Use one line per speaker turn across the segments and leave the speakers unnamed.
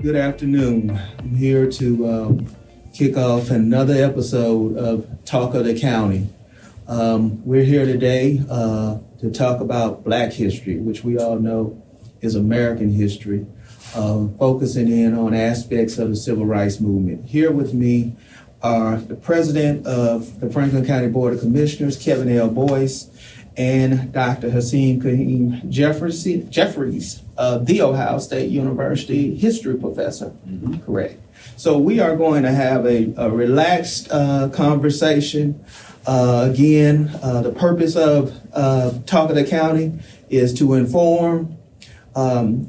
Good afternoon. I'm here to kick off another episode of Talk of the County. We're here today to talk about Black history, which we all know is American history, focusing in on aspects of the Civil Rights Movement. Here with me are the president of the Franklin County Board of Commissioners, Kevin L. Boyce, and Dr. Hasan Jeffries, the Ohio State University history professor. Correct. So we are going to have a relaxed conversation. Again, the purpose of Talk of the County is to inform,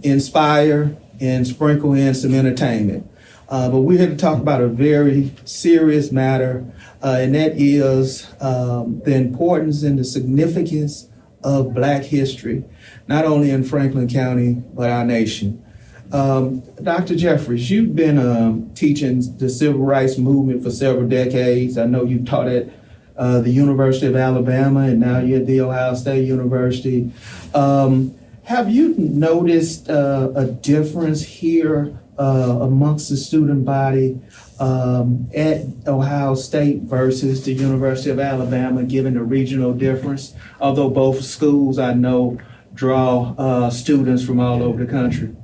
inspire, and sprinkle in some entertainment. But we're here to talk about a very serious matter, and that is the importance and the significance of Black history, not only in Franklin County, but our nation. Dr. Jeffries, you've been teaching the Civil Rights Movement for several decades. I know you taught at the University of Alabama, and now you're at the Ohio State University. Have you noticed a difference here amongst the student body at Ohio State versus the University of Alabama, given the regional difference? Although both schools, I know, draw students from all over the country.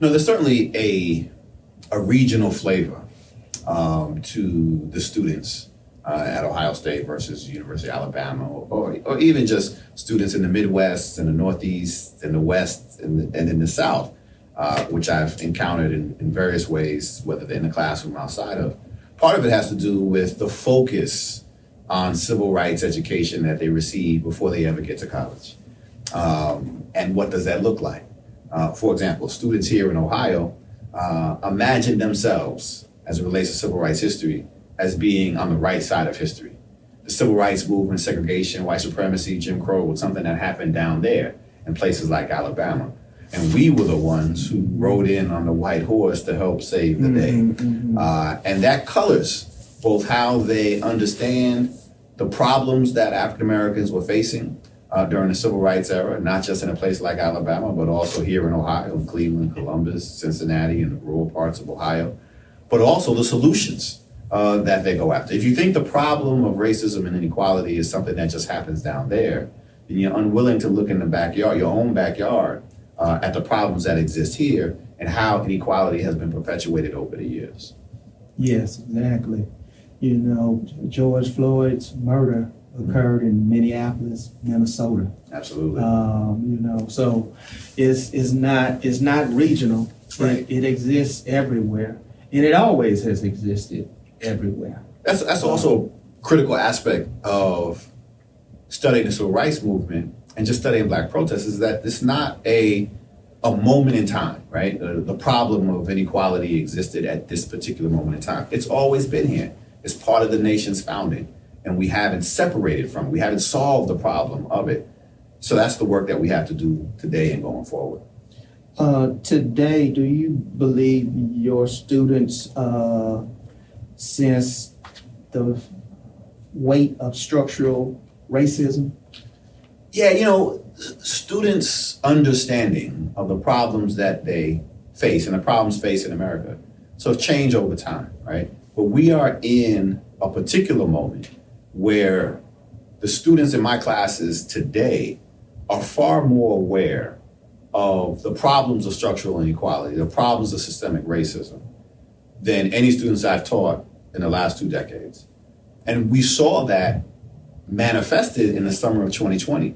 No, there's certainly a regional flavor to the students at Ohio State versus University of Alabama, or even just students in the Midwest and the Northeast and the West and in the South, which I've encountered in various ways, whether they're in the classroom or outside of. Part of it has to do with the focus on civil rights education that they receive before they ever get to college. And what does that look like? For example, students here in Ohio imagine themselves, as it relates to civil rights history, as being on the right side of history. The civil rights movement, segregation, white supremacy, Jim Crow was something that happened down there in places like Alabama. And we were the ones who rode in on the white horse to help save the day. And that colors both how they understand the problems that African Americans were facing during the civil rights era, not just in a place like Alabama, but also here in Ohio, in Cleveland, Columbus, Cincinnati, and the rural parts of Ohio, but also the solutions that they go after. If you think the problem of racism and inequality is something that just happens down there, then you're unwilling to look in the backyard, your own backyard, at the problems that exist here and how inequality has been perpetuated over the years.
Yes, exactly. You know, George Floyd's murder occurred in Minneapolis, Minnesota.
Absolutely.
You know, so it's not regional.
Right.
It exists everywhere, and it always has existed everywhere.
That's also a critical aspect of studying the civil rights movement and just studying Black protests, is that it's not a moment in time, right? The problem of inequality existed at this particular moment in time. It's always been here. It's part of the nation's founding, and we haven't separated from it. We haven't solved the problem of it. So that's the work that we have to do today and going forward.
Today, do you believe your students sense the weight of structural racism?
Yeah, you know, students' understanding of the problems that they face and the problems faced in America so change over time, right? But we are in a particular moment where the students in my classes today are far more aware of the problems of structural inequality, the problems of systemic racism, than any students I've taught in the last 2 decades. And we saw that manifested in the summer of 2020,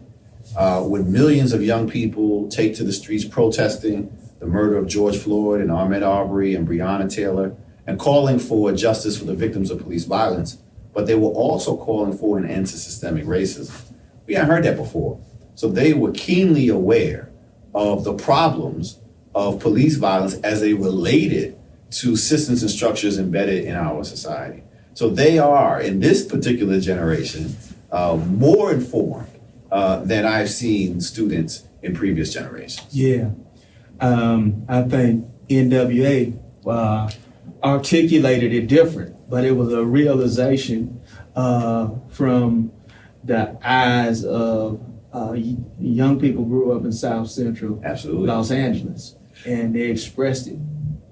when millions of young people take to the streets protesting the murder of George Floyd and Ahmaud Arbery and Breonna Taylor, and calling for justice for the victims of police violence, but they were also calling for an end to systemic racism. We hadn't heard that before. So they were keenly aware of the problems of police violence as they related to systems and structures embedded in our society. So they are, in this particular generation, more informed than I've seen students in previous generations.
Yeah. I think NWA articulated it different, but it was a realization from the eyes of young people who grew up in South Central
Absolutely.
Los Angeles, and they expressed it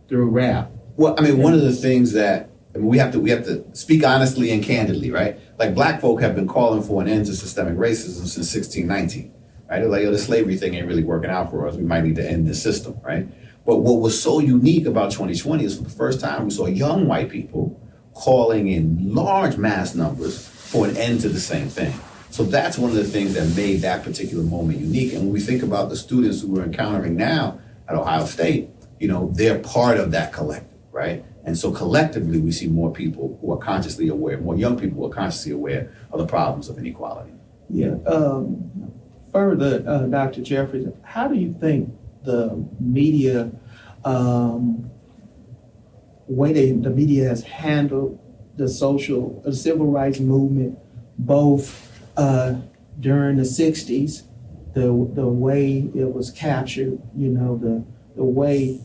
through rap.
Well, I mean, one of the things that we have to speak honestly and candidly, right? Like black folk have been calling for an end to systemic racism since 1619, right? They're like, oh, the slavery thing ain't really working out for us. We might need to end this system, right? But what was so unique about 2020 is for the first time we saw young white people calling in large mass numbers for an end to the same thing. So that's one of the things that made that particular moment unique. And when we think about the students who we're encountering now at Ohio State, they're part of that collective, right? And so collectively, we see more people who are consciously aware, more young people who are consciously aware of the problems of inequality.
Yeah. Further, Dr. Jeffries, how do you think the media, the media has handled the civil rights movement, both during the 60s, the way it was captured, the way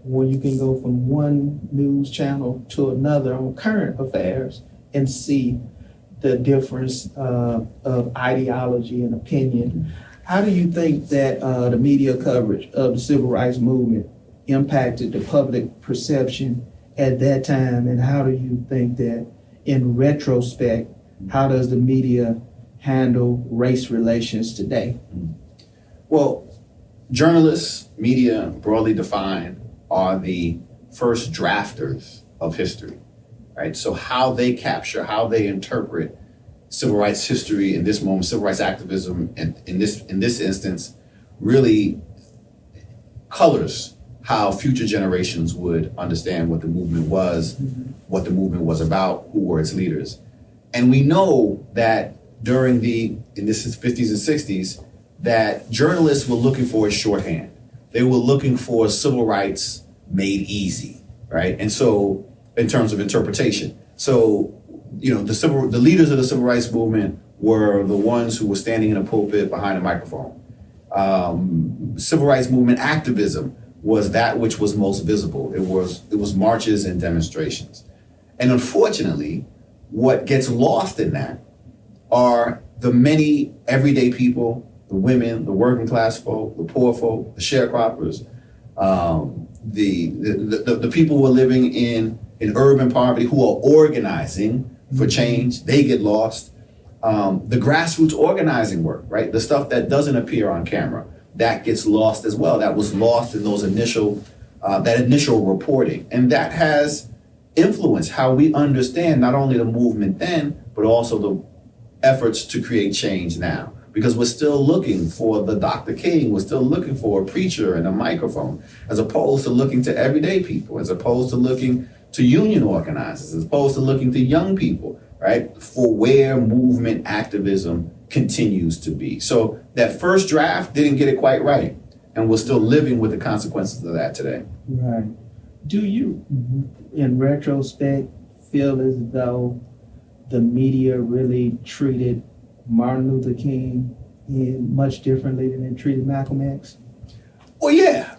when you can go from one news channel to another on current affairs and see the difference of ideology and opinion. How do you think that the media coverage of the civil rights movement impacted the public perception at that time? And how do you think that in retrospect, how does the media handle race relations today?
Well, journalists, media, broadly defined, are the first drafters of history, right? So how they capture, how they interpret civil rights history in this moment, civil rights activism, and in this instance, really colors how future generations would understand what the movement was, what the movement was about, who were its leaders. And we know that during in this is 50s and 60s, that journalists were looking for a shorthand. They were looking for civil rights made easy, right? And so, in terms of interpretation, so the leaders of the civil rights movement were the ones who were standing in a pulpit behind a microphone. Civil rights movement activism was that which was most visible. It was marches and demonstrations. And unfortunately, what gets lost in that are the many everyday people, the women, the working class folk, the poor folk, the sharecroppers, the people who are living in urban poverty, who are organizing for change. They get lost. The grassroots organizing work, right? The stuff that doesn't appear on camera, that gets lost as well. That was lost in those initial reporting. And that has influenced how we understand not only the movement then, but also the efforts to create change now. Because we're still looking for the Dr. King, we're still looking for a preacher and a microphone, as opposed to looking to everyday people, as opposed to looking to union organizers, as opposed to looking to young people, right, for where movement activism continues to be. So that first draft didn't get it quite right, and we're still living with the consequences of that today.
Right. Do you, in retrospect, feel as though the media really treated Martin Luther King much differently than it treated Malcolm X?
Well, yeah.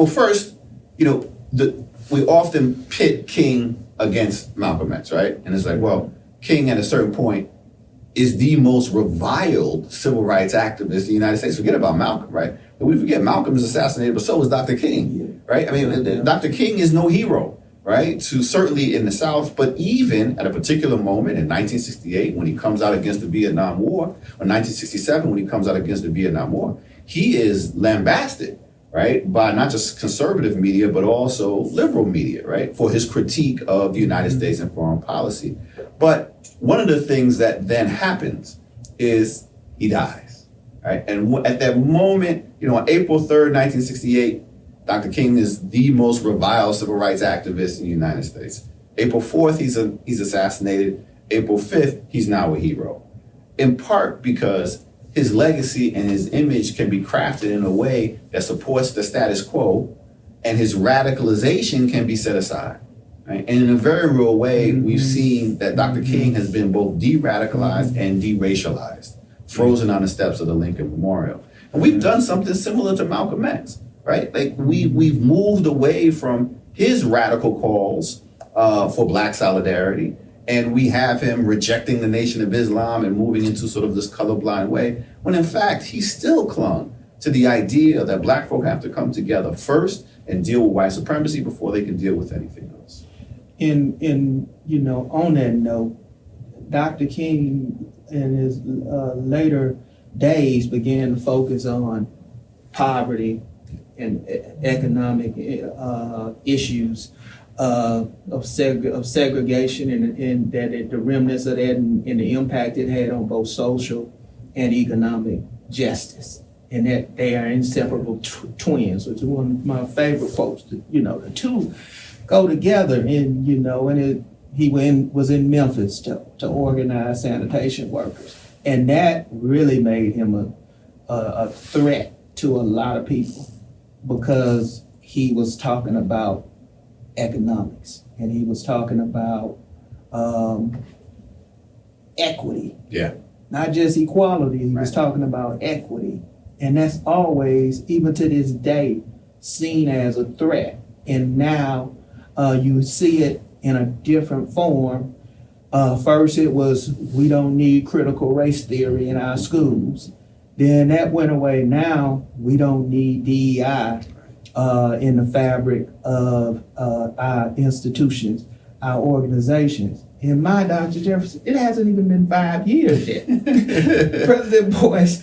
First, we often pit King against Malcolm X, right? And it's like, well, King at a certain point is the most reviled civil rights activist in the United States. Forget about Malcolm, right? But we forget Malcolm was assassinated, but so was Dr. King, right? I mean, Dr. King is no hero, right? Certainly in the South, but even at a particular moment in 1968, when he comes out against the Vietnam War, or 1967, when he comes out against the Vietnam War, he is lambasted, right, by not just conservative media, but also liberal media, right, for his critique of the United States and foreign policy. But one of the things that then happens is he dies, right? And at that moment, on April 3rd, 1968, Dr. King is the most reviled civil rights activist in the United States. April 4th, he's assassinated. April 5th, he's now a hero. In part because his legacy and his image can be crafted in a way that supports the status quo, and his radicalization can be set aside. Right? And in a very real way, we've seen that Dr. King has been both de-radicalized and de-racialized, frozen on the steps of the Lincoln Memorial. And we've done something similar to Malcolm X, right? Like we've moved away from his radical calls for Black solidarity, and we have him rejecting the Nation of Islam and moving into sort of this colorblind way, when in fact he still clung to the idea that Black folk have to come together first and deal with white supremacy before they can deal with anything else.
In on that note, Dr. King in his later days began to focus on poverty and economic issues of segregation and that the remnants of that and the impact it had on both social and economic justice, and that they are inseparable twins, which is one of my favorite quotes. The two go together, and he was in Memphis to organize sanitation workers, and that really made him a threat to a lot of people because he was talking about economics and he was talking about equity.
Yeah.
Not just equality, he was talking about equity. And that's always, even to this day, seen as a threat. And now you see it in a different form. First it was, we don't need critical race theory in our schools. Then that went away. Now we don't need DEI in the fabric of our institutions, our organizations. In my Dr. Jeffries, it hasn't even been 5 years yet. President Boyce,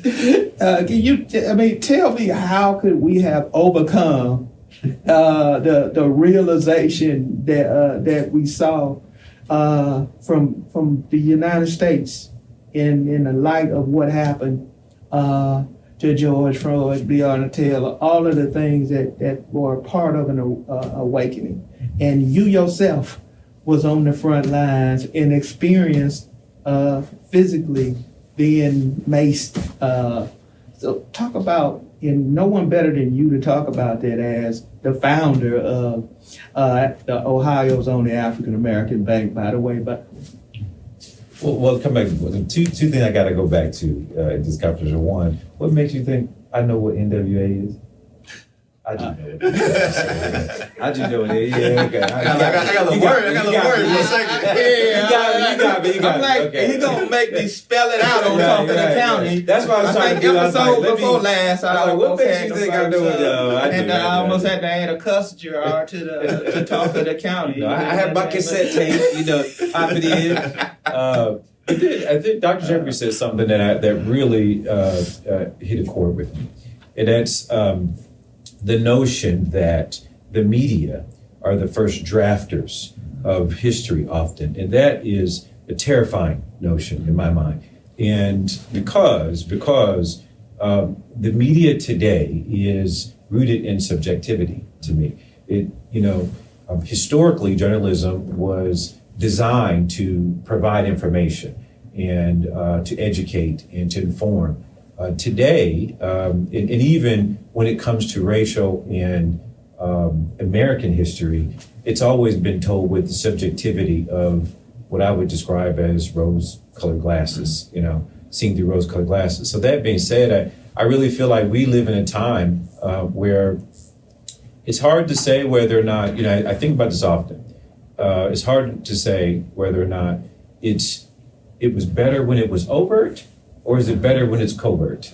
tell me how could we have overcome the realization that we saw from the United States in the light of what happened to George Floyd, Breonna Taylor, all of the things that were part of an awakening. And you yourself was on the front lines and experienced physically being maced. So talk about, and no one better than you to talk about that as the founder of the Ohio's only African American bank, by the way. But
well, come back. Two things I got to go back to in this conversation. One, what makes you think I know what NWA is? I just know it. I just know it. Yeah, okay. I got a little word for a second. You got me.
I'm like,
okay.
He gonna make me spell it out on top of the county.
That's why I was trying to do.
Episode before last, I
like, what makes you think I know it?
I almost had to add a cuss jar to talk of the county.
I have my cassette tape, pop it in. I think Dr. Jeffries said something that really hit a chord with me, and that's the notion that the media are the first drafters of history often, and that is a terrifying notion in my mind. And because the media today is rooted in subjectivity to me. Historically, journalism was designed to provide information and to educate and to inform. Today, and even when it comes to racial and American history, it's always been told with the subjectivity of what I would describe as rose-colored glasses, seeing through rose-colored glasses. So that being said, I really feel like we live in a time where it's hard to say whether or not, I think about this often. It's hard to say whether or not it was better when it was overt, or is it better when it's covert?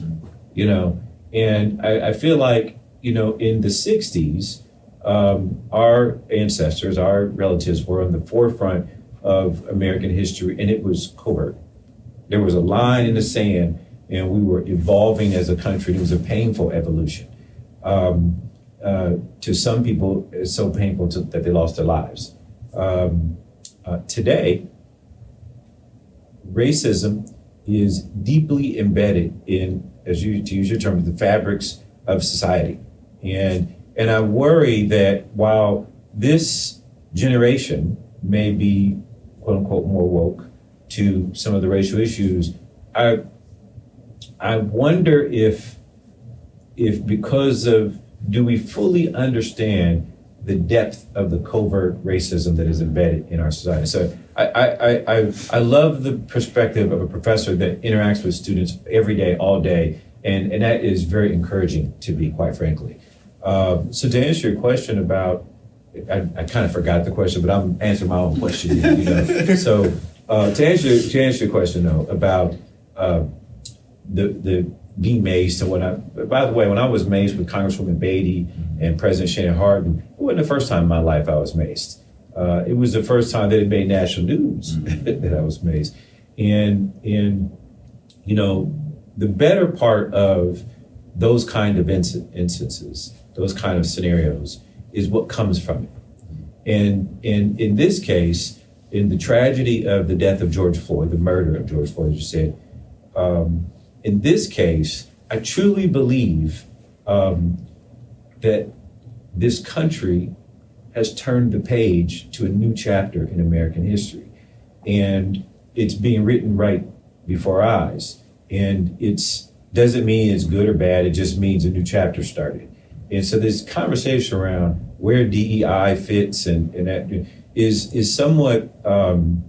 And I feel like, in the 60s, our ancestors, our relatives were on the forefront of American history, and it was covert. There was a line in the sand, and we were evolving as a country. It was a painful evolution. To some people, it's so painful that they lost their lives. Today, racism is deeply embedded in, to use your term, the fabrics of society. And I worry that while this generation may be, quote unquote, more woke to some of the racial issues, I wonder if because of, do we fully understand the depth of the covert racism that is embedded in our society? So I love the perspective of a professor that interacts with students every day, all day, and that is very encouraging to me, quite frankly. So to answer your question about, I kind of forgot the question, but I'm answering my own question. So to answer your question though about the be maced. And by the way, when I was maced with Congresswoman Beatty and President Shannon Hardin, it wasn't the first time in my life I was maced. It was the first time that it made national news that I was maced. And you know, the better part of those kind of instances, those kind of scenarios, is what comes from it. And in this case, in the tragedy of the death of George Floyd, the murder of George Floyd, as you said, in this case, I truly believe that this country has turned the page to a new chapter in American history. And it's being written right before our eyes. And it's doesn't mean it's good or bad, it just means a new chapter started. And so this conversation around where DEI fits and that is somewhat, and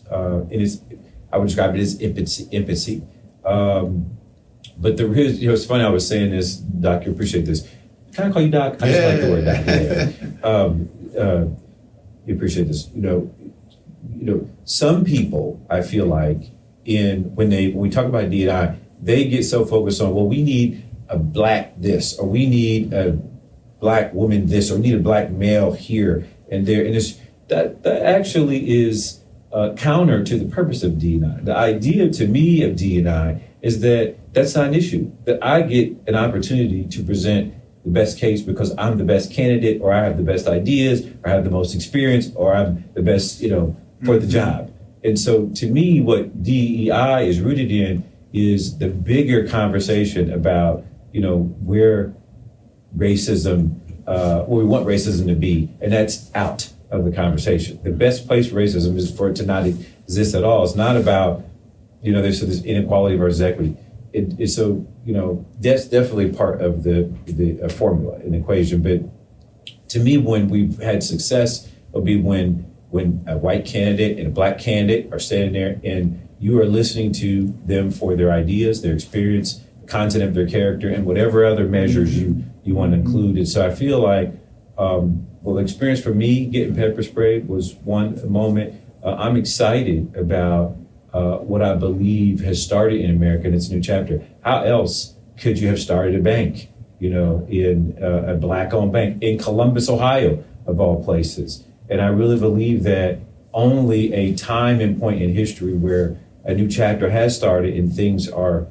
I would describe it as infancy. But it's funny, I was saying this, Doc, you appreciate this. Can I call you Doc? I just like the word Doc. You appreciate this. You know, some people, I feel like, when we talk about DEI, they get so focused on, well, we need a black this, or we need a black woman this, or we need a black male here and there. And that actually is counter to the purpose of DEI. The idea to me of DEI is that that's not an issue, that I get an opportunity to present the best case because I'm the best candidate, or I have the best ideas, or I have the most experience, or I'm the best, for the job. And so to me, what DEI is rooted in is the bigger conversation about, where racism, where we want racism to be, and that's out of the conversation. The best place for racism is for it to not exist at all. It's not about, there's this inequality versus equity. So that's definitely part of the formula, an equation. But to me, when we've had success, it'll be when a white candidate and a black candidate are standing there and you are listening to them for their ideas, their experience, the content of their character, and whatever other measures you want to include. And so I feel like, the experience for me getting pepper sprayed was one moment. I'm excited about what I believe has started in America in its new chapter. How else could you have started a bank, in a black-owned bank in Columbus, Ohio, of all places? And I really believe that only a time and point in history where a new chapter has started and things are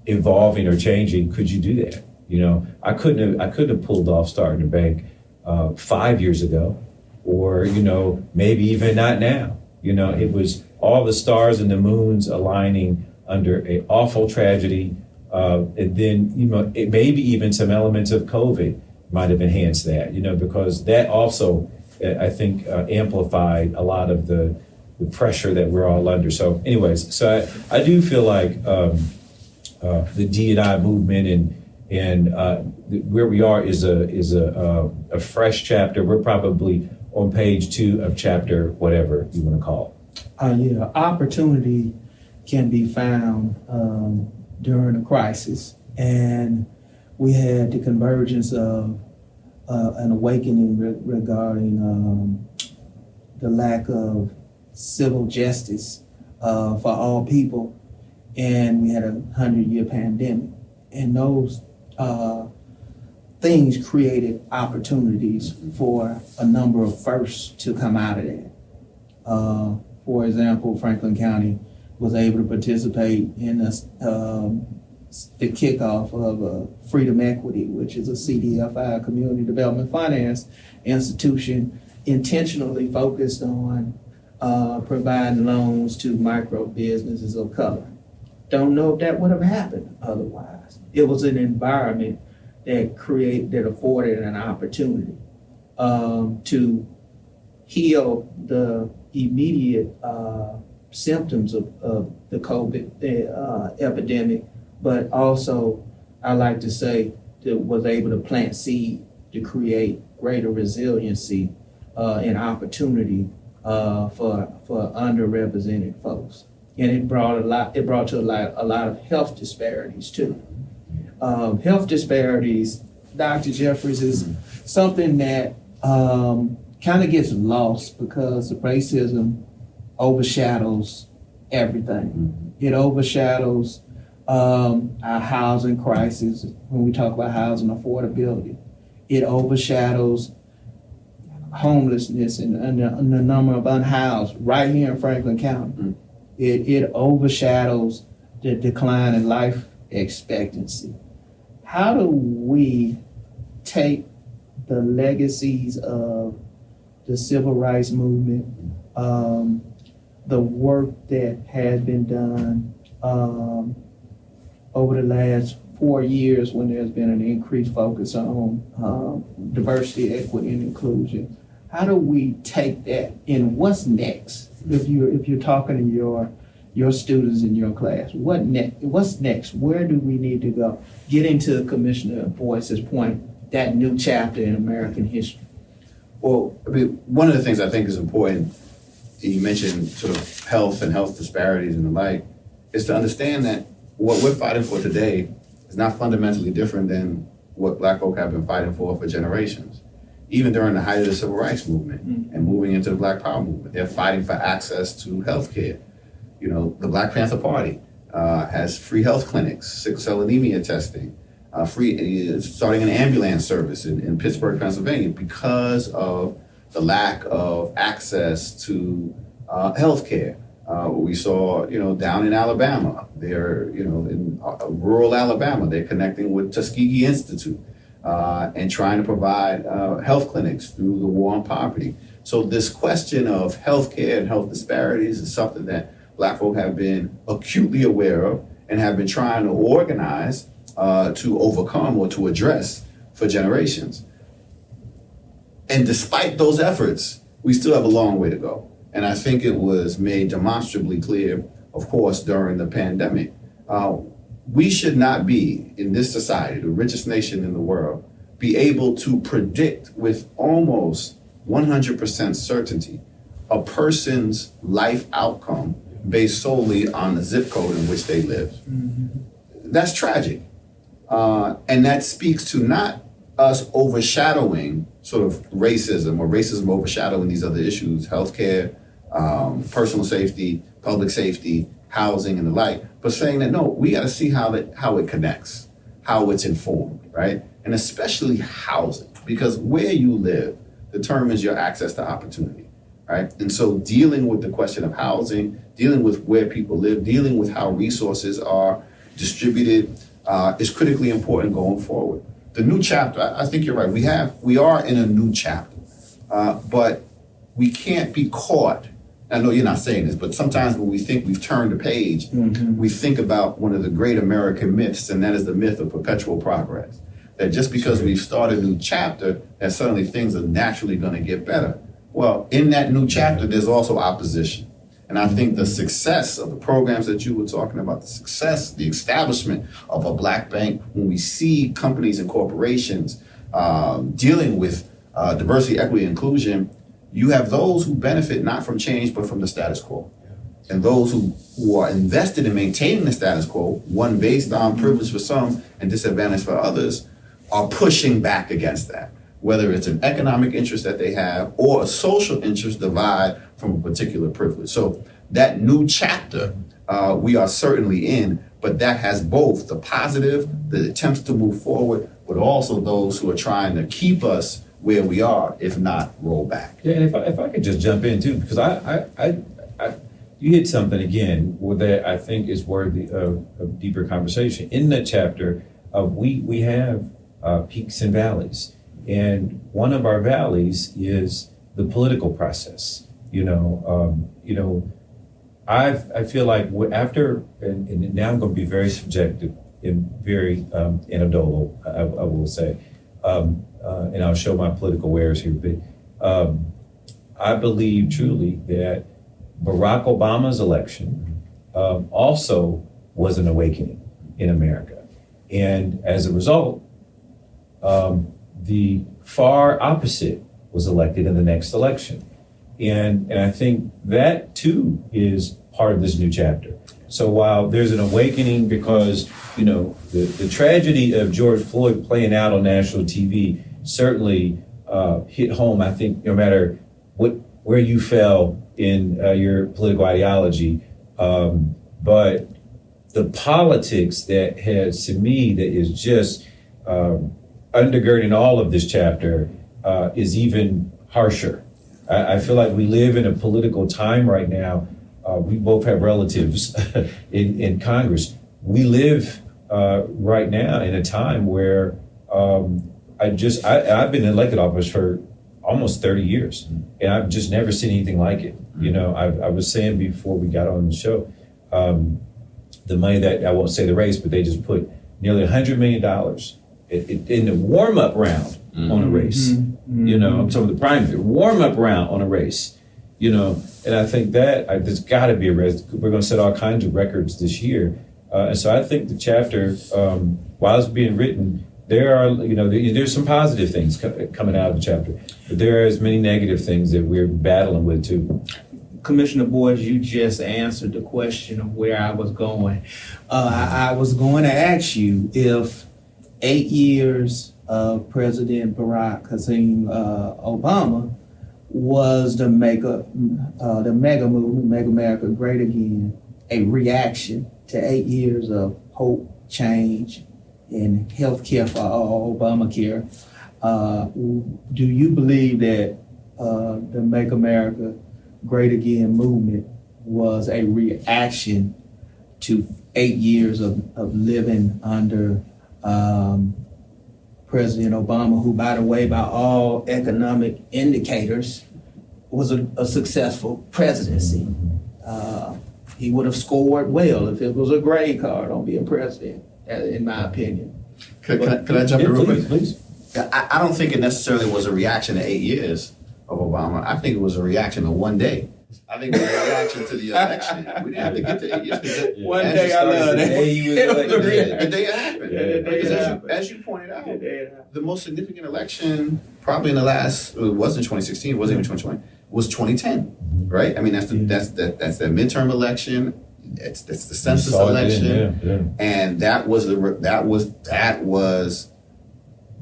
evolving or changing, could you do that? I couldn't have pulled off starting a bank 5 years ago, or maybe even not now. It was all the stars and the moons aligning under an awful tragedy, and then it maybe even some elements of COVID might have enhanced that. Because that also, I think, amplified a lot of the pressure that we're all under. So anyways, so I do feel like the D&I movement and where we are is a fresh chapter. We're probably on page 2 of chapter whatever you want to call it.
Opportunity can be found during a crisis, and we had the convergence of an awakening regarding the lack of civil justice for all people, and we had a 100-year pandemic, and those things created opportunities for a number of firsts to come out of that. For example, Franklin County was able to participate in the kickoff of Freedom Equity, which is a CDFI, Community Development Finance institution, intentionally focused on providing loans to micro businesses of color. Don't know if that would have happened otherwise. It was an environment that afforded an opportunity to heal the immediate symptoms of the COVID epidemic, but also, I like to say, that was able to plant seed to create greater resiliency and opportunity for underrepresented folks. And it brought to a lot of health disparities too. Health disparities, Dr. Jeffries, is something that kind of gets lost because racism overshadows everything. It overshadows our housing crisis, when we talk about housing affordability, it overshadows homelessness and the number of unhoused right here in Franklin County. It overshadows the decline in life expectancy. How do we take the legacies of the civil rights movement, the work that has been done over the last 4 years when there's been an increased focus on diversity, equity, and inclusion? How do we take that and what's next? If you're talking to your students in your class, what's next? Where do we need to go? Getting to Commissioner Boyce's point, that new chapter in American history.
Well, I mean, one of the things I think is important, you mentioned sort of health and health disparities and the like, is to understand that what we're fighting for today is not fundamentally different than what Black folk have been fighting for generations. Even during the height of the civil rights movement and moving into the Black Power movement, they're fighting for access to health care. You know, the Black Panther Party has free health clinics, sickle cell anemia testing, starting an ambulance service in Pittsburgh, Pennsylvania, because of the lack of access to health care. We saw, down in Alabama, they're, in rural Alabama, they're connecting with Tuskegee Institute and trying to provide health clinics through the war on poverty. So this question of health care and health disparities is something that Black folk have been acutely aware of and have been trying to organize to overcome or to address for generations. And despite those efforts, we still have a long way to go. And I think it was made demonstrably clear, of course, during the pandemic. We should not be, in this society, the richest nation in the world, be able to predict with almost 100% certainty a person's life outcome based solely on the zip code in which they live. Mm-hmm. That's tragic. And that speaks to not us overshadowing sort of racism or racism overshadowing these other issues, healthcare, personal safety, public safety, housing, and the like, but saying that, no, we got to see how it connects, how it's informed, right? And especially housing, because where you live determines your access to opportunity, right? And so dealing with the question of housing, dealing with where people live, dealing with how resources are distributed is critically important going forward. The new chapter, I think you're right, we are in a new chapter, but we can't be caught. I know you're not saying this, but sometimes when we think we've turned a page, we think about one of the great American myths, and that is the myth of perpetual progress. That just because we've started a new chapter, that suddenly things are naturally going to get better. Well, in that new chapter, there's also opposition. And I think the success of the programs that you were talking about, the establishment of a Black bank, when we see companies and corporations dealing with diversity, equity, and inclusion, you have those who benefit not from change, but from the status quo. And those who are invested in maintaining the status quo, one based on privilege for some and disadvantage for others, are pushing back against that, whether it's an economic interest that they have or a social interest derived from a particular privilege. So that new chapter we are certainly in, but that has both the positive, the attempts to move forward, but also those who are trying to keep us where we are, if not roll back.
Yeah, and if I could just jump in too, because I you hit something again that I think is worthy of deeper conversation. In that chapter, we have peaks and valleys, and one of our valleys is the political process. I feel like after, and now I'm going to be very subjective and very anecdotal, I will say. And I'll show my political wares here, but I believe truly that Barack Obama's election also was an awakening in America. And as a result, the far opposite was elected in the next election. And I think that too is part of this new chapter. So while there's an awakening because, the tragedy of George Floyd playing out on national TV certainly hit home, I think, no matter where you fell in your political ideology. But the politics that has, to me, that is just undergirding all of this chapter is even harsher. I feel like we live in a political time right now. We both have relatives in Congress. We live right now in a time where I've been in elected office for almost 30 years, and I've just never seen anything like it. You know, I was saying before we got on the show, the money that, I won't say the race, but they just put nearly $100 million in the warm-up round on a race. You know, I'm talking the primary warm-up round on a race. You know, and I think that there's got to be a race. We're going to set all kinds of records this year, and so I think the chapter, while it's being written, there are, you know, there's some positive things coming out of the chapter, but there are as many negative things that we're battling with too.
Commissioner Boyce, you just answered the question of where I was going. I was going to ask you if 8 years of President Barack Hussein Obama was the mega movement, Make America Great Again, a reaction to 8 years of hope, change, and health care for all, Obamacare. Do you believe that the Make America Great Again movement was a reaction to 8 years of living under President Obama, who, by the way, by all economic indicators, was a successful presidency? He would have scored well if it was a grade card on being president, in my opinion.
Could I jump in real quick?
Please.
I don't think it necessarily was a reaction to 8 years of Obama. I think it was a reaction to one day. I think it was a reaction to the election. We didn't have to get to 8 years.
One day, I love that.
The day it happened.
Yeah,
Because as you pointed out, the most significant election probably in the last, it wasn't 2016, it wasn't even 2020, was 2010, right? I mean, that's the midterm election. That's the census election, and that was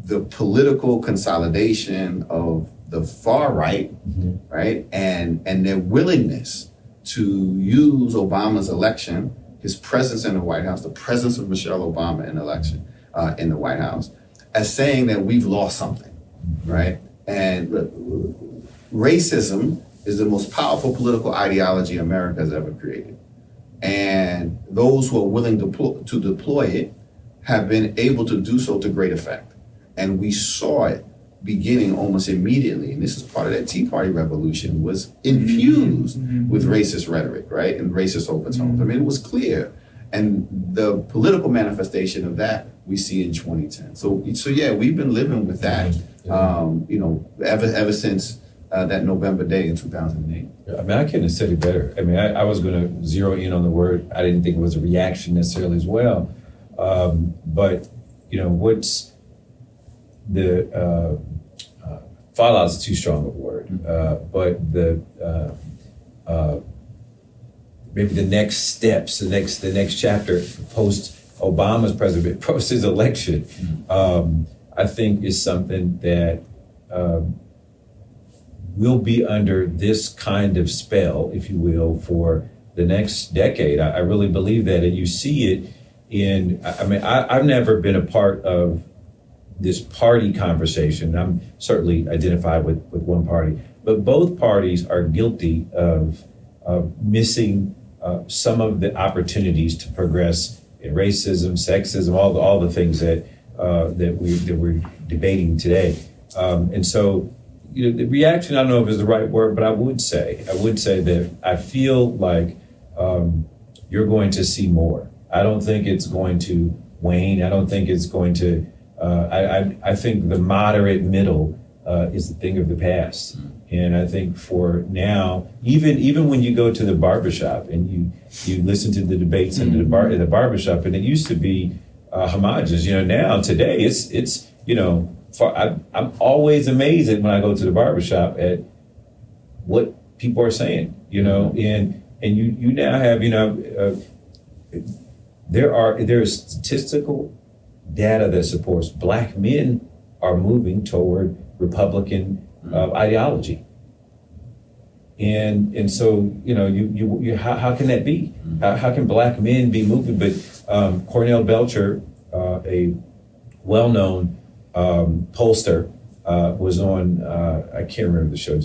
the political consolidation of the far right, right, and their willingness to use Obama's election, his presence in the White House, the presence of Michelle Obama in the election in the White House, as saying that we've lost something, right? And racism is the most powerful political ideology America has ever created. And those who are willing to deploy it have been able to do so to great effect. And we saw it beginning almost immediately. And this is part of that Tea Party revolution, was infused with racist rhetoric, right? And racist overtones. I mean, it was clear. And the political manifestation of that we see in 2010. So yeah, we've been living with that, you know, ever since that November day in 2008.
I mean, I couldn't have said it better. I mean, I was going to zero in on the word. I didn't think it was a reaction necessarily as well. But, you know, what's the fallout is too strong of a word. But the maybe the next steps, the next chapter post Obama's president, post his election, I think is something that will be under this kind of spell, if you will, for the next decade. I really believe that, and you see it in. I mean, I've never been a part of this party conversation. I'm certainly identified with one party, but both parties are guilty of missing some of the opportunities to progress in racism, sexism, all the things that we're debating today. And so, you know, the reaction, I don't know if it's the right word, but I would say that I feel like you're going to see more. I don't think it's going to wane. I don't think it's going to, I think the moderate middle is the thing of the past. And I think for now, even when you go to the barbershop and you listen to the debates in the barbershop, and it used to be homogenous, you know, now today it's you know, I'm always amazed when I go to the barbershop at what people are saying, you know, and you now have, you know, there is statistical data that supports Black men are moving toward Republican ideology. And so, how can that be? How can black men be moving? But Cornell Belcher, a well-known pollster, was on, I can't remember the show,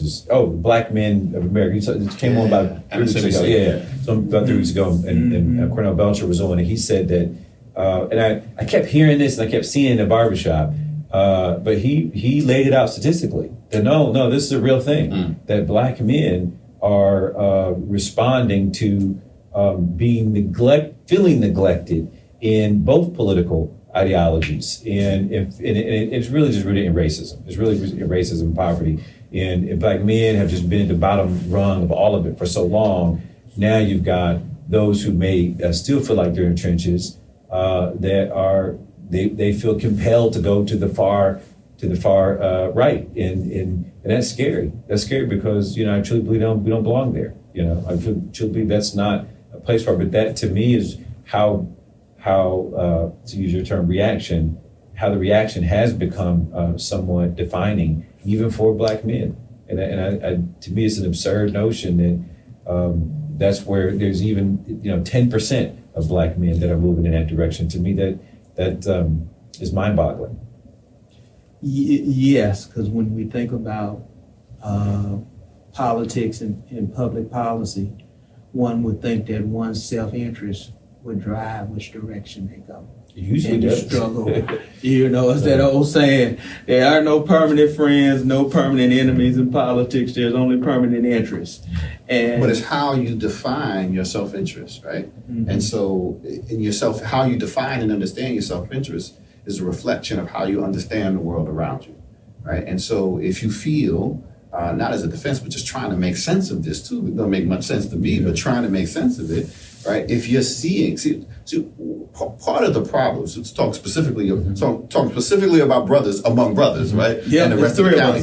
Black Men of America. It came on about 3 weeks ago. Yeah. So about 3 weeks ago, and Cornell Belcher was on, and he said that, and I kept hearing this, and I kept seeing it in the barbershop, but he laid it out statistically that no, this is a real thing, that black men are responding to being feeling neglected in both political ideologies, and it's really just rooted in racism. It's really rooted in racism and poverty, and black men have just been at the bottom rung of all of it for so long. Now you've got those who may still feel like they're in trenches, they feel compelled to go to the far right, and that's scary. That's scary because I truly believe we don't belong there. I truly believe that's not a place for it. But that to me is how to use your term how the reaction has become somewhat defining even for black men. And I to me it's an absurd notion that that's where there's even 10% of black men that are moving in that direction. To me that is mind-boggling.
Yes, because when we think about politics and public policy, one would think that one's self-interest would drive which direction they go.
It usually
and the
does.
struggle. It's that old saying, there are no permanent friends, no permanent enemies in politics, there's only permanent interests.
But it's how you define your self-interest, right? Mm-hmm. And so how you define and understand your self-interest is a reflection of how you understand the world around you, right? And so if you feel, not as a defense, but just trying to make sense of this too, it doesn't make much sense to me, but trying to make sense of it, right? If you're seeing, part of the problem, so let's talk specifically about brothers among brothers, right?
Yeah,
and the rest of the county.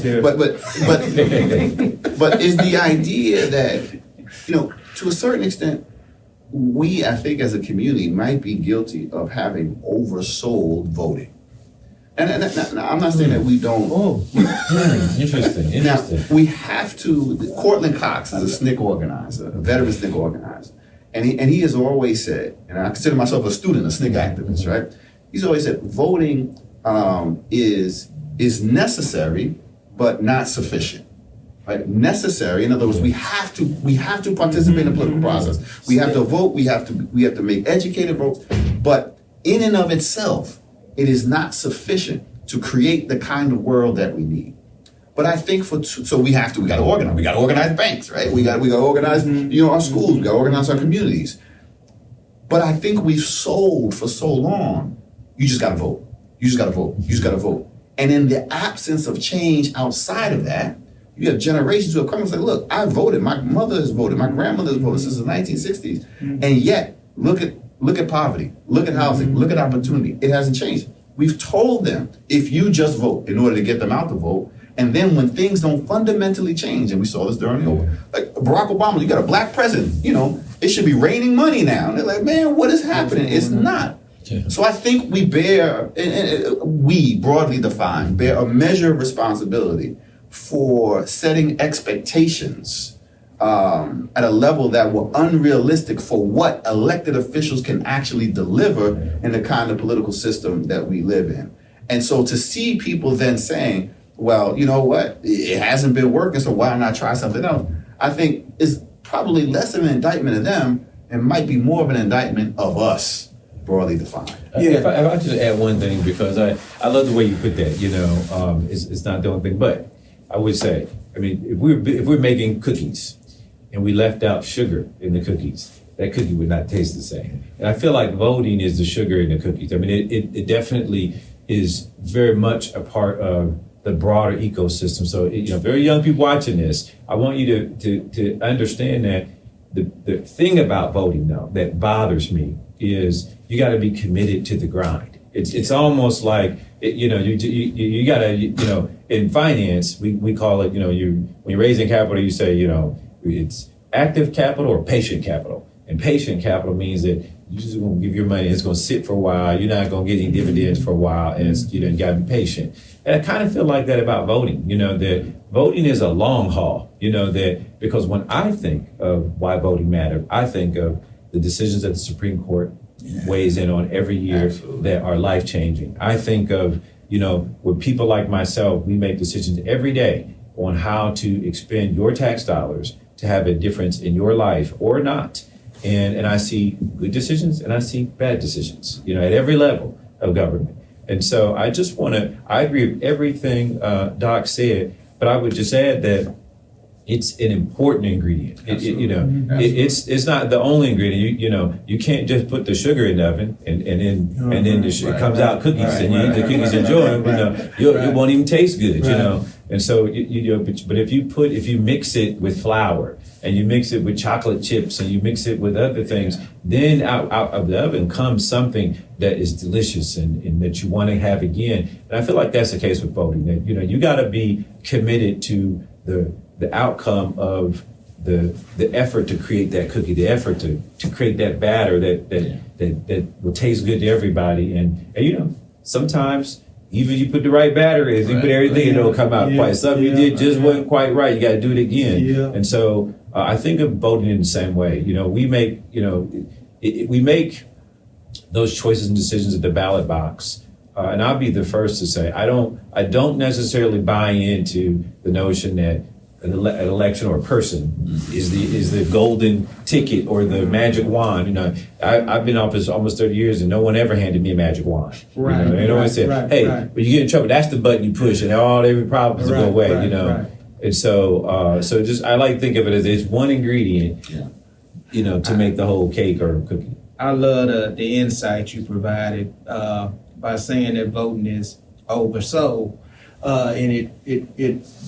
But is the idea that, to a certain extent, we, I think, as a community, might be guilty of having oversold voting. And I'm not saying that we don't.
Interesting.
Now, we have to. Cortland Cox is a SNCC organizer, a veteran SNCC organizer. And he has always said, and I consider myself a student, a SNCC activist, right? He's always said voting is necessary, but not sufficient. Right? Necessary, in other words, we have to participate in the political process. We have to vote. We have to make educated votes. But in and of itself, it is not sufficient to create the kind of world that we need. But I think we got to organize. We got to organize banks, right? We got to organize our schools. We got to organize our communities. But I think we've sold for so long. You just got to vote. You just got to vote. You just got to vote. And in the absence of change outside of that, you have generations who have come and said, look, I voted. My mother has voted. My grandmother has voted since the 1960s. And yet, look at poverty. Look at housing. Look at opportunity. It hasn't changed. We've told them, if you just vote in order to get them out to vote, and then when things don't fundamentally change, and we saw this during like Barack Obama, you got a black president, it should be raining money now. And they're like, man, what is happening? It's not. Yeah. So I think we broadly defined, bear a measure of responsibility for setting expectations at a level that were unrealistic for what elected officials can actually deliver in the kind of political system that we live in. And so to see people then saying, well, you know what, it hasn't been working, so why not try something else? I think is probably less of an indictment of them and might be more of an indictment of us, broadly defined.
If I just add one thing, because I love the way you put that, it's not the only thing, but I would say, if we're making cookies and we left out sugar in the cookies, that cookie would not taste the same. And I feel like voting is the sugar in the cookies. It definitely is very much a part of the broader ecosystem. So, very young people watching this, I want you to understand that the thing about voting, though, that bothers me is you got to be committed to the grind. It's almost like, you got to, in finance, we call it, when you're raising capital, you say, it's active capital or patient capital. And patient capital means that you're just going to give your money, it's going to sit for a while, you're not going to get any dividends for a while, and you got to be patient. And I kind of feel like that about voting, that voting is a long haul, that because when I think of why voting matters, I think of the decisions that the Supreme Court weighs in on every year that are life changing. I think of, with people like myself, we make decisions every day on how to expend your tax dollars to have a difference in your life or not. And I see good decisions and I see bad decisions, at every level of government. And so I agree with everything Doc said, but I would just add that it's an important ingredient. It's not the only ingredient. You can't just put the sugar in the oven and then it comes out cookies and you eat the cookies and enjoy them. It won't even taste good. And so but if you mix it with flour and you mix it with chocolate chips and you mix it with other things, then out of the oven comes something that is delicious and that you want to have again. And I feel like that's the case with voting. That you got to be committed to the outcome of the effort to create that cookie, the effort to create that batter that will taste good to everybody. And sometimes even you put the right batter in, you put everything, it'll come out quite. Something you did just wasn't quite right. You got to do it again. Yeah. And so I think of voting in the same way. We make we make those choices and decisions at the ballot box. And I'll be the first to say I don't necessarily buy into the notion that an election or a person is the golden ticket or the magic wand. I've been in office almost 30 years and no one ever handed me a magic wand. Right. They always said, "Hey, when you get in trouble, that's the button you push, and every problem will go away." And so, just I like to think of it as it's one ingredient, to make the whole cake or cookie.
I love the insight you provided by saying that voting is oversold. And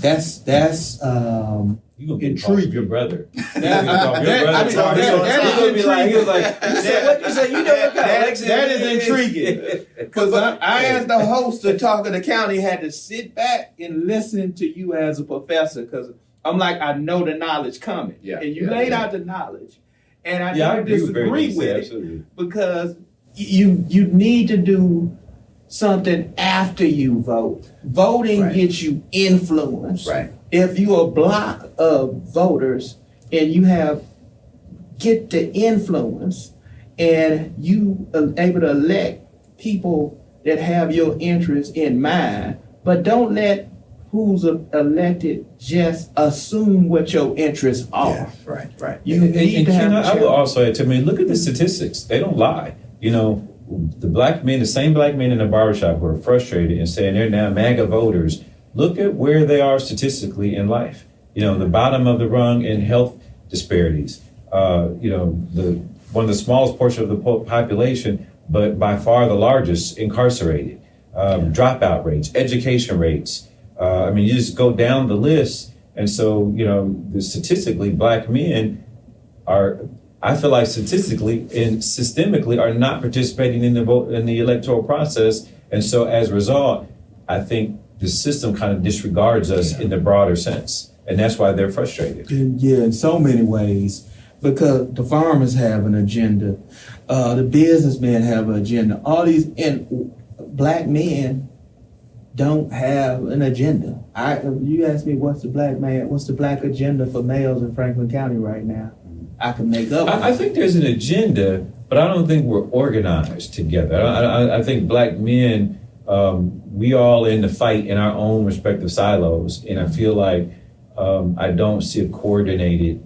that's
You gonna get
intriguing.
your brother.
That is intriguing. Because I, as the host of Talk of the County, had to sit back and listen to you as a professor because I'm like, I know the knowledge coming. Yeah, and you laid out the knowledge. And I don't disagree with it because you need to do something after you vote. Voting gets you influence. Right. If you're a block of voters and you get the influence and you are able to elect people that have your interest in mind, but don't let who's elected just assume what your interests are.
Yeah, right.
You need to have
I will also add to look at the statistics. They don't lie. The same black men in the barbershop who are frustrated and saying they're now MAGA voters, look at where they are statistically in life. The bottom of the rung in health disparities. One of the smallest portion of the population, but by far the largest incarcerated. Dropout rates, education rates. You just go down the list. And so, statistically, black men are, I feel like statistically and systemically are not participating in the electoral process. And so as a result, I think the system kind of disregards us in the broader sense. And that's why they're frustrated.
In so many ways, because the farmers have an agenda, the businessmen have an agenda. All these, and black men don't have an agenda. You ask me what's the black agenda for males in Franklin County right now? I can make up.
I think there's an agenda, but I don't think we're organized together. I think black men, we all in the fight in our own respective silos, and I feel like I don't see a coordinated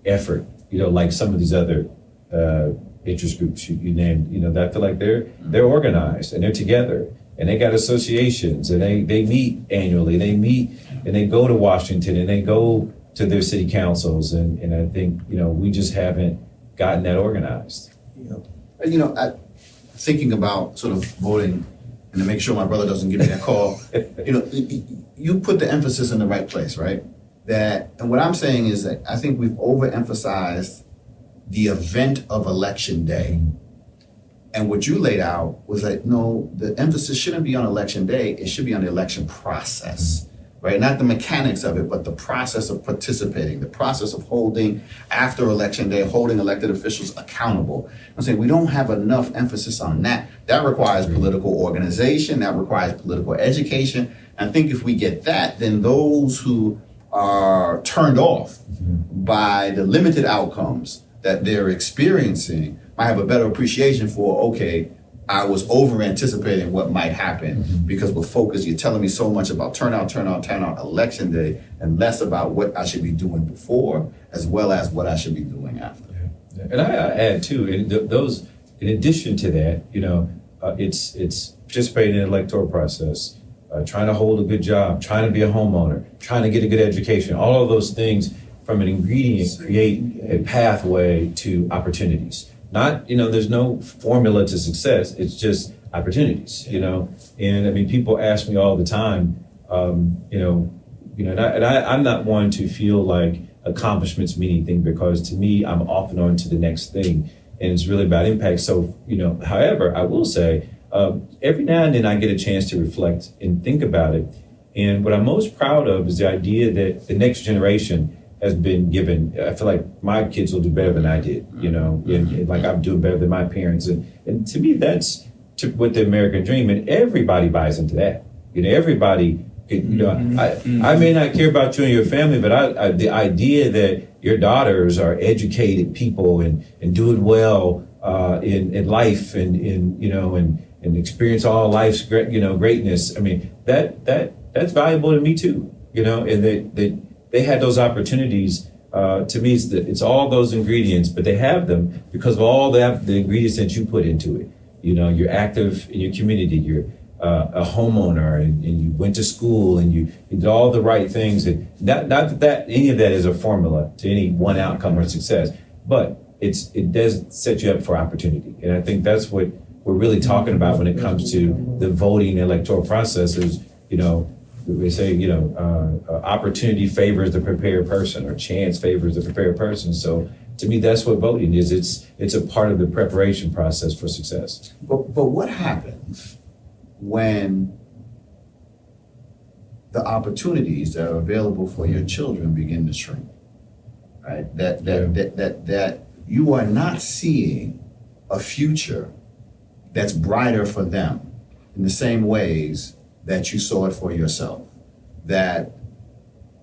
effort, like some of these other interest groups you named. I feel like they're organized and they're together and they got associations and they meet annually. They meet and they go to Washington and they go to their city councils, and I think we just haven't gotten that organized.
Thinking about sort of voting and to make sure my brother doesn't give me that call, you put the emphasis in the right place, right? And what I'm saying is that I think we've overemphasized the event of election day. And what you laid out was that, no, the emphasis shouldn't be on election day, it should be on the election process. right? Not the mechanics of it, but the process of participating, the process of holding, after election day, holding elected officials accountable. I'm saying we don't have enough emphasis on that. That requires political organization, that requires political education. And I think if we get that, then those who are turned off by the limited outcomes that they're experiencing might have a better appreciation for, okay, I was over anticipating what might happen because we're focused. You're telling me so much about turnout, election day, and less about what I should be doing before, as well as what I should be doing after.
Yeah. And I add too, those, in addition to that, it's participating in the electoral process, trying to hold a good job, trying to be a homeowner, trying to get a good education. All of those things from an ingredient create a pathway to opportunities. Not, there's no formula to success. It's just opportunities, And I mean, people ask me all the time, and I'm not one to feel like accomplishments mean anything, because to me, I'm off and on to the next thing, and it's really about impact. So, however, I will say, every now and then I get a chance to reflect and think about it. And what I'm most proud of is the idea that the next generation has been given. I feel like my kids will do better than I did, and like I'm doing better than my parents. And to me, that's with the American dream, and everybody buys into that. Everybody, I may not care about you and your family, but I the idea that your daughters are educated people and doing well in life and experience all life's greatness. I mean, that's valuable to me too, and that they had those opportunities. To me, it's all those ingredients, but they have them because of all the ingredients that you put into it. You're active in your community, you're a homeowner, and you went to school, and you did all the right things. And not that any of that is a formula to any one outcome or success, but it does set you up for opportunity. And I think that's what we're really talking about when it comes to the voting electoral process is, they say, opportunity favors the prepared person, or chance favors the prepared person. So to me, that's what voting is. It's a part of the preparation process for success.
But what happens when the opportunities that are available for your children begin to shrink? Right? That you are not seeing a future that's brighter for them in the same ways that you saw it for yourself. That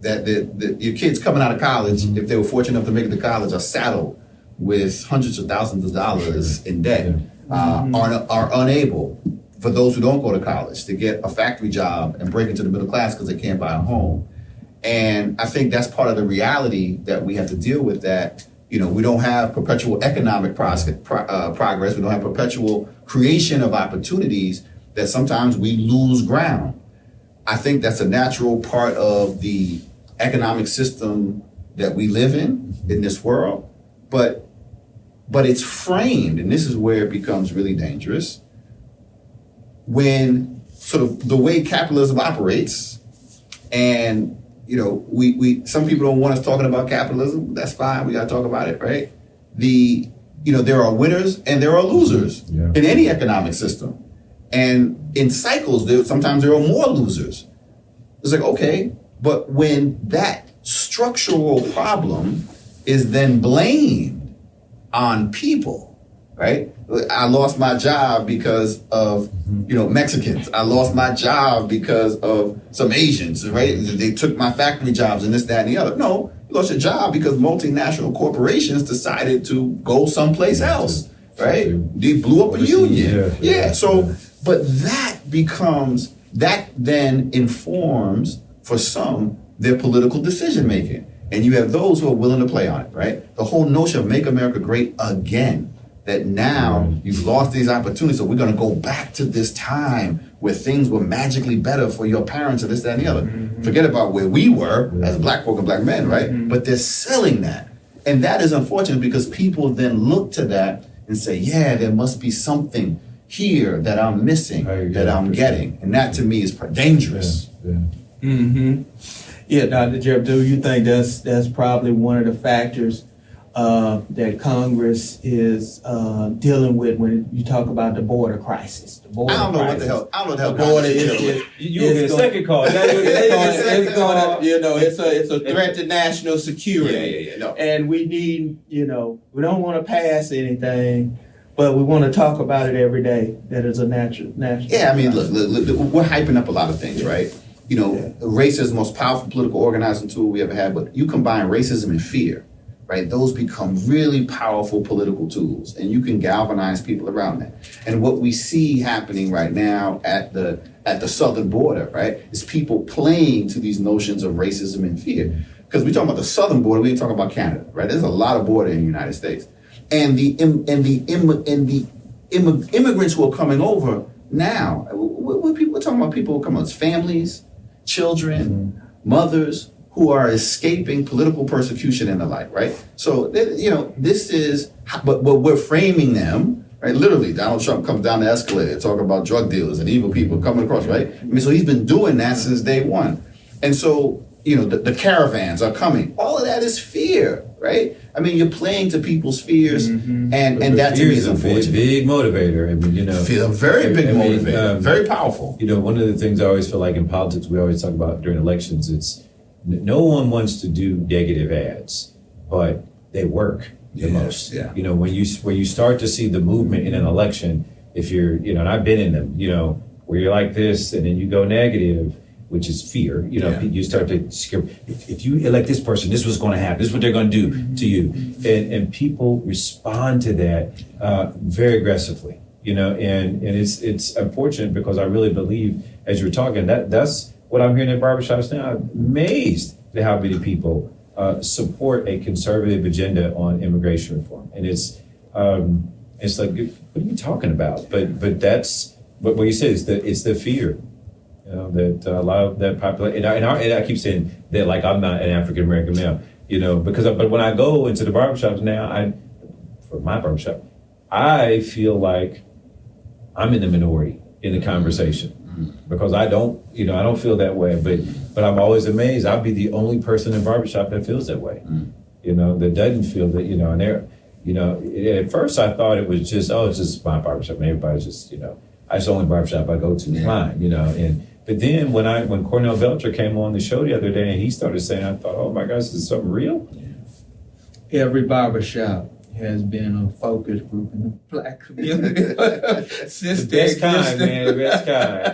your kids coming out of college, if they were fortunate enough to make it to college, are saddled with hundreds of thousands of dollars in debt, are unable, for those who don't go to college, to get a factory job and break into the middle class because they can't buy a home. And I think that's part of the reality that we have to deal with, that we don't have perpetual economic progress. We don't have perpetual creation of opportunities, that sometimes we lose ground. I think that's a natural part of the economic system that we live in this world. But it's framed, and this is where it becomes really dangerous, when sort of the way capitalism operates, and we some people don't want us talking about capitalism. That's fine. We got to talk about it, right? There are winners and there are losers in any economic system. And in cycles, sometimes there are more losers. It's like, okay, but when that structural problem is then blamed on people, right? I lost my job because of, Mexicans. I lost my job because of some Asians, right? They took my factory jobs and this, that, and the other. No, you lost your job because multinational corporations decided to go someplace else, right? They blew up a union. So, but that then informs, for some, their political decision making. And you have those who are willing to play on it, right? The whole notion of make America great again, that now you've lost these opportunities, so we're going to go back to this time where things were magically better for your parents, or this, that, and the other. Forget about where we were as black folk and black men, right? But they're selling that. And that is unfortunate, because people then look to that and say, yeah, there must be something here that I'm missing, that I'm getting. And that to me is dangerous.
Yeah, Dr. Jeff, do you think that's probably one of the factors that Congress is dealing with when you talk about the border crisis. The border
I don't know
crisis.
what the hell. I don't know what the hell.
The border
Congress
is,
dealing with.
You will get a second call.
it's gonna, it's a threat to national security.
Yeah. No.
And we need, we don't want to pass anything, but we want to talk about it every day. That is a national.
Yeah, I mean, look, we're hyping up a lot of things, right? Race is the most powerful political organizing tool we ever had, but you combine racism and fear, right? Those become really powerful political tools, and you can galvanize people around that. And what we see happening right now at the southern border, right, is people playing to these notions of racism and fear. Because we're talking about the southern border, we ain't talking about Canada, right? There's a lot of border in the United States, and the immigrants who are coming over now. We're talking about people who come as families, children, mothers who are escaping political persecution and the like, right? So, this is, but we're framing them, right? Literally, Donald Trump comes down the escalator talking about drug dealers and evil people coming across, right? I mean, so he's been doing that since day one. And so, the caravans are coming. All of that is fear, right? I mean, you're playing to people's fears, and that to me is unfortunate.
Big motivator. I mean,
Fear, a very big motivator, very powerful.
One of the things I always feel like in politics, we always talk about during elections, it's no one wants to do negative ads, but they work the most.
Yeah.
When you start to see the movement in an election, if you're, and I've been in them, where you're like this and then you go negative, which is fear. You start to scare. If you elect this person, this is what's going to happen. This is what they're going to do to you, and people respond to that very aggressively. And it's unfortunate because I really believe, as you're talking, that's what I'm hearing in barbershops now. I'm amazed at how many people support a conservative agenda on immigration reform, and it's like, what are you talking about? But that's what you said. It's the fear. That a lot of that population, and I keep saying that like I'm not an African American male, but when I go into the barbershops now, for my barbershop, I feel like I'm in the minority in the conversation because I don't feel that way, but I'm always amazed. I'll be the only person in barbershop that feels that way, that doesn't feel that, and they're, at first I thought it was just, it's just my barbershop and everybody's just, it's the only barbershop I go to, fine, But then when Cornell Belcher came on the show the other day and he started saying, I thought, oh my gosh, is this something real?
Yeah. Every barbershop has been a focus group in the Black community.
The best kind, man, the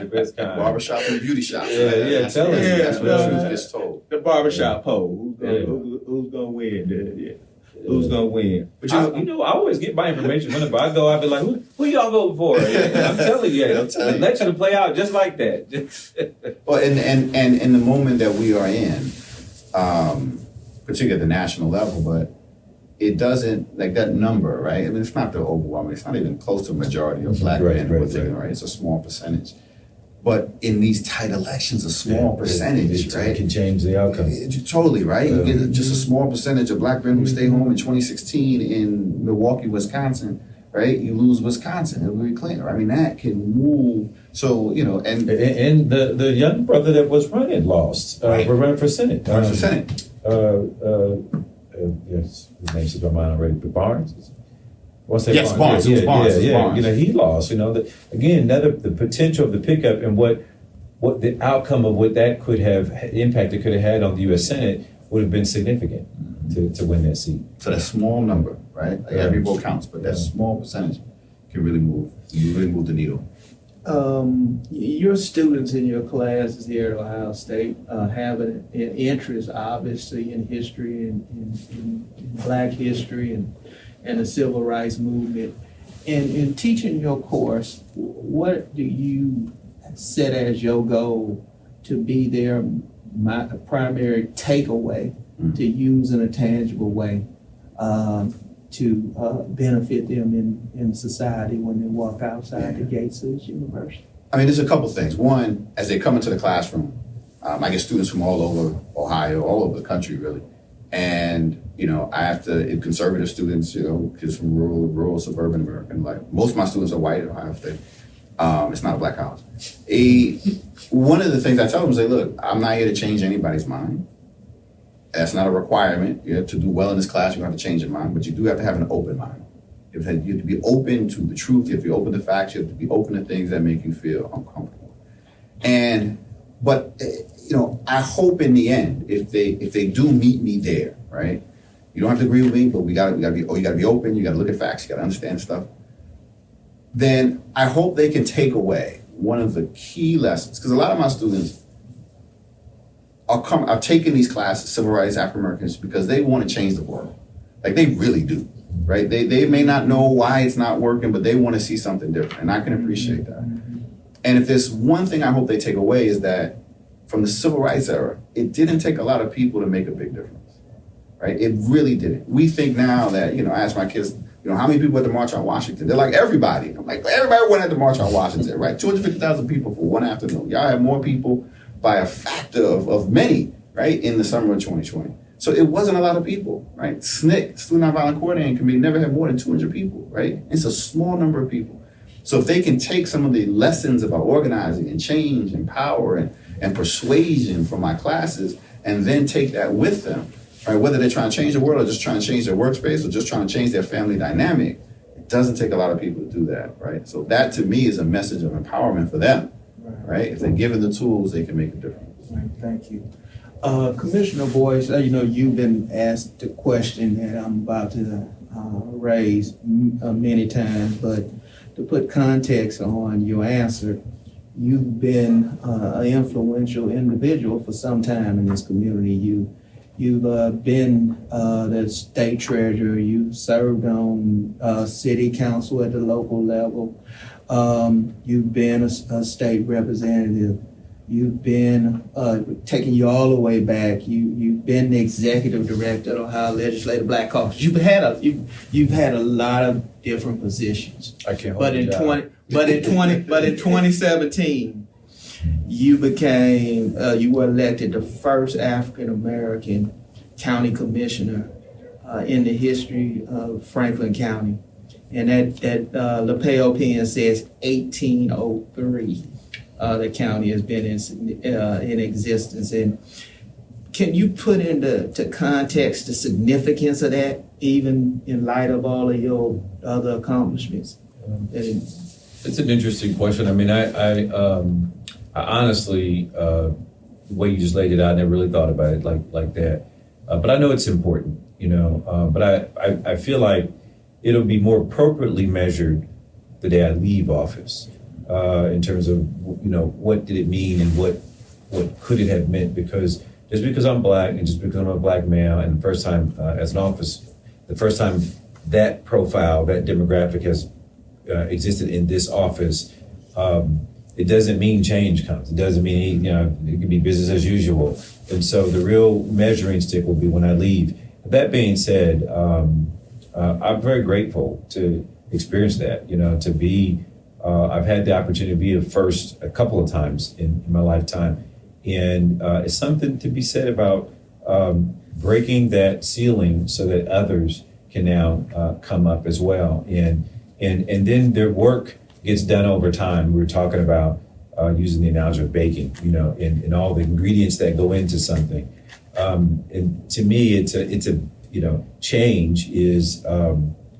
best kind.
Barbershop and beauty shops.
Yeah, tell us.
That's what the truth is told.
The barbershop poll. Who's gonna win? Who's gonna win?
But I always get my information whenever I go. I be like, who y'all vote for? I'm telling you, the election will play out just like that.
Well, and in the moment that we are in, particularly at the national level, but it doesn't, like that number, right? I mean, it's not the overwhelming. It's not even close to a majority of Black men who are thinking, right? It's a small percentage. But in these tight elections, a small percentage, right?
It can change the outcome.
Totally, right? You get just a small percentage of Black men who stay home in 2016 in Milwaukee, Wisconsin, right? You lose Wisconsin, Hillary Clinton. I mean, that can move. So, and
the young brother that was running lost.
Right.
We're running for Senate.
For Senate.
Yes, his name slipped my mind already, but Barnes. What's that?
Yes, Barnes.
Yeah,
Barnes.
He lost. Again, the potential of the pickup and what the outcome of what that could have impact it could have had on the U.S. Senate would have been significant to win that seat.
So that small number, right? Like every vote counts, but that small percentage can really move the needle.
Your students in your classes here at Ohio State have an interest, obviously, in history and in Black history and the civil rights movement. In teaching your course, what do you set as your goal to be their primary takeaway to use in a tangible way to benefit them in society when they walk outside the gates of this university?
I mean, there's a couple things. One, as they come into the classroom, I get students from all over Ohio, all over the country, really. And, I have to, conservative students, kids from rural, suburban American, like most of my students are white at Ohio State. It's not a Black college. One of the things I tell them is, look, I'm not here to change anybody's mind. That's not a requirement. You have to do well in this class. You don't have to change your mind, but you do have to have an open mind. You have to be open to the truth. You have to be open to facts. You have to be open to things that make you feel uncomfortable. But I hope in the end, if they do meet me there, right? You don't have to agree with me, but you gotta be open. You gotta look at facts. You gotta understand stuff. Then I hope they can take away one of the key lessons, because a lot of my students are taking these classes, civil rights, African Americans, because they want to change the world. Like they really do, right? They may not know why it's not working, but they want to see something different, and I can appreciate that. And if there's one thing I hope they take away is that from the civil rights era, it didn't take a lot of people to make a big difference, right? It really didn't. We think now that, I ask my kids, how many people at the March on Washington? They're like, everybody. I'm like, everybody went at the March on Washington, right? 250,000 people for one afternoon. Y'all have more people by a factor of many, right, in the summer of 2020. So it wasn't a lot of people, right? SNCC, Student Nonviolent Coordinating Committee, never had more than 200 people, right? It's a small number of people. So if they can take some of the lessons about organizing and change and power and persuasion from my classes and then take that with them, right? Whether they're trying to change the world or just trying to change their workspace or just trying to change their family dynamic, it doesn't take a lot of people to do that, right? So that to me is a message of empowerment for them, right? If they're given the tools, they can make a difference.
Right, thank you. Commissioner Boyce, you've been asked the question that I'm about to raise many times, but to put context on your answer, you've been an influential individual for some time in this community. You've been the state treasurer. You've served on city council at the local level. You've been a state representative. You've been taking you all the way back. You've been the executive director of Ohio Legislative Black Caucus. You've had a lot of different positions.
I can't.
But in 2017, you were elected the first African American county commissioner in the history of Franklin County, and that lapel pin says 1803. The county has been in existence, and can you put into context the significance of that, even in light of all of your other accomplishments?
It's an interesting question. I mean, I honestly, the way you just laid it out, I never really thought about it like that. But I know it's important, But I feel like it'll be more appropriately measured the day I leave office. In terms of what did it mean and what could it have meant, because just because I'm black and just because I'm a black male and the first time as an office, the first time that profile, that demographic has existed in this office, it doesn't mean change comes. It doesn't mean it could be business as usual. And so the real measuring stick will be when I leave. That being said, I'm very grateful to experience that, to be I've had the opportunity to be a first a couple of times in my lifetime. And it's something to be said about breaking that ceiling so that others can now come up as well. And then their work gets done over time. We were talking about using the analogy of baking, and all the ingredients that go into something. And to me, it's a change is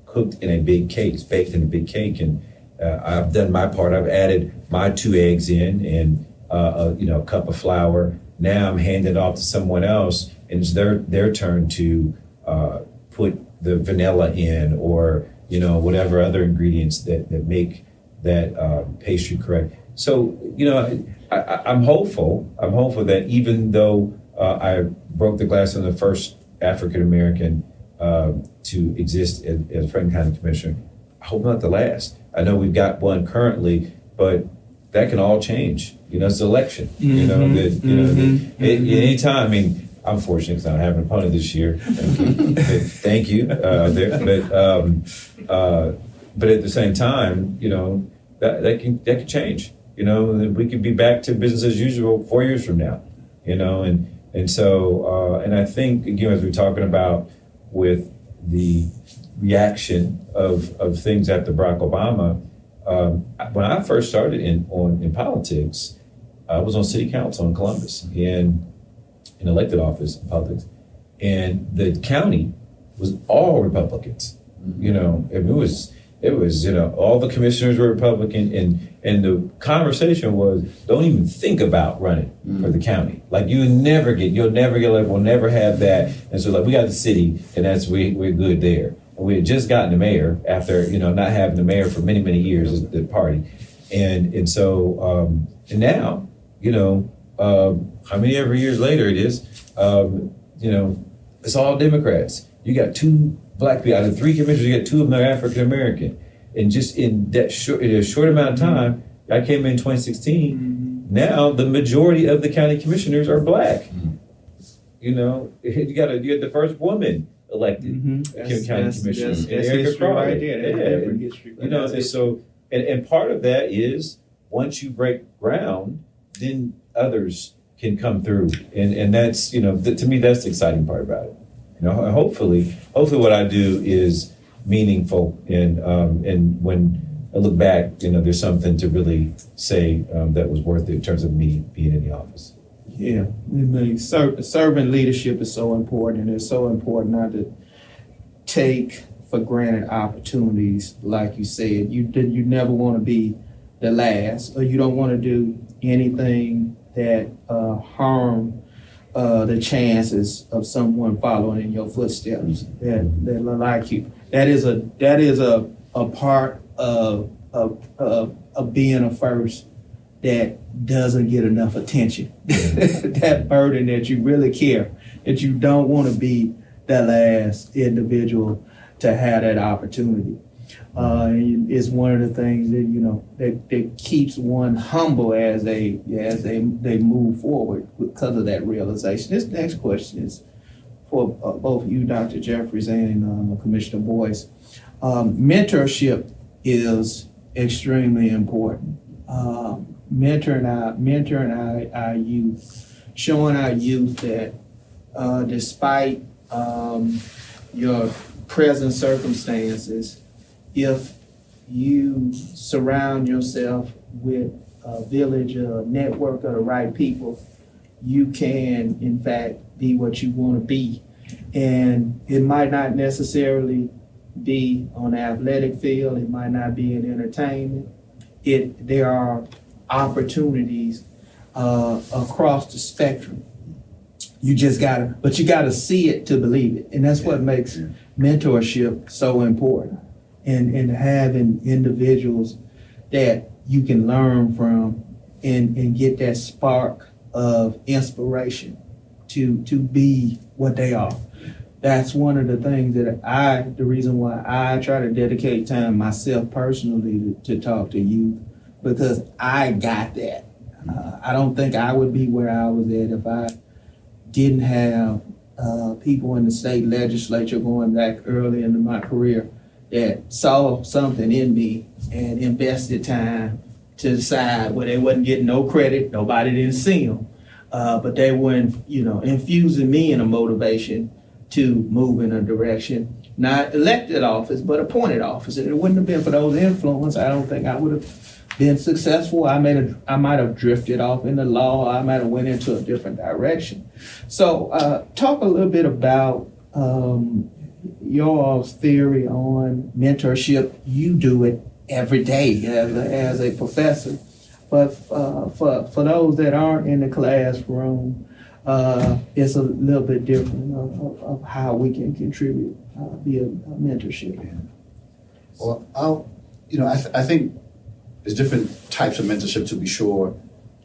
cooked in a big cake. It's baked in a big cake, and I've done my part. I've added my 2 eggs in and a cup of flour. Now I'm handing it off to someone else, and it's their turn to put the vanilla in, or whatever other ingredients that make that pastry correct. So I'm hopeful. I'm hopeful that even though I broke the glass on the first African American to exist as Franklin County Commissioner, I hope not the last. I know we've got one currently, but that can all change. It's an election. Anytime. I mean, I'm fortunate because I don't have an opponent this year. Thank you. But at the same time, that can change. We could be back to business as usual 4 years from now. And so I think again, as we're talking about with the reaction of things after Barack Obama. When I first started in politics, I was on city council in Columbus in elected office in politics. And the county was all Republicans. You know, it was all the commissioners were Republican, and the conversation was, don't even think about running for the county. Like you'll never get like, we'll never have that. And so like we got the city, and we're good there. And we had just gotten the mayor after, not having the mayor for many, many years as the party. And so and now, how many ever years later it is, it's all Democrats. You got 2 black people out of 3 commissioners, you got 2 of them are African American. And just in a short amount of time, I came in 2016. Now the majority of the county commissioners are black. You got the first woman elected county commissioner.
That's history right there.
And so and part of that is once you break ground, then others can come through, and that's to me that's the exciting part about it. Hopefully what I do is meaningful, and when I look back, there's something to really say that was worth it in terms of me being in the office.
Yeah, servant leadership is so important, and it's so important not to take for granted opportunities. Like you said, you never want to be the last, or you don't want to do anything that harm the chances of someone following in your footsteps that like you. That is a part of being a first that doesn't get enough attention. That burden that you really care, that you don't want to be the last individual to have that opportunity. It's one of the things that that keeps one humble as they move forward because of that realization. This next question is for both you, Dr. Jeffries, and Commissioner Boyce. Mentorship is extremely important. Mentoring our youth, showing our youth that despite your present circumstances, if you surround yourself with a village, a network of the right people, you can, in fact, be what you want to be. And it might not necessarily be on the athletic field, it might not be in entertainment. There are opportunities across the spectrum. You gotta see it to believe it. And that's what makes mentorship so important. And having individuals that you can learn from and get that spark of inspiration to be what they are. That's one of the things the reason why I try to dedicate time myself personally to talk to youth, because I got that. I don't think I would be where I was at if I didn't have people in the state legislature going back early into my career that saw something in me and invested time to decide where they wasn't getting no credit, nobody didn't see them, but they were infusing me in a motivation to move in a direction, not elected office, but appointed office. And it wouldn't have been for those influences, I don't think I would have been successful. I might have drifted off into law. I might have went into a different direction. So talk a little bit about your theory on mentorship. You do it every day as a professor, but for those that aren't in the classroom, it's a little bit different of how we can contribute via mentorship.
Well, I think there's different types of mentorship, to be sure,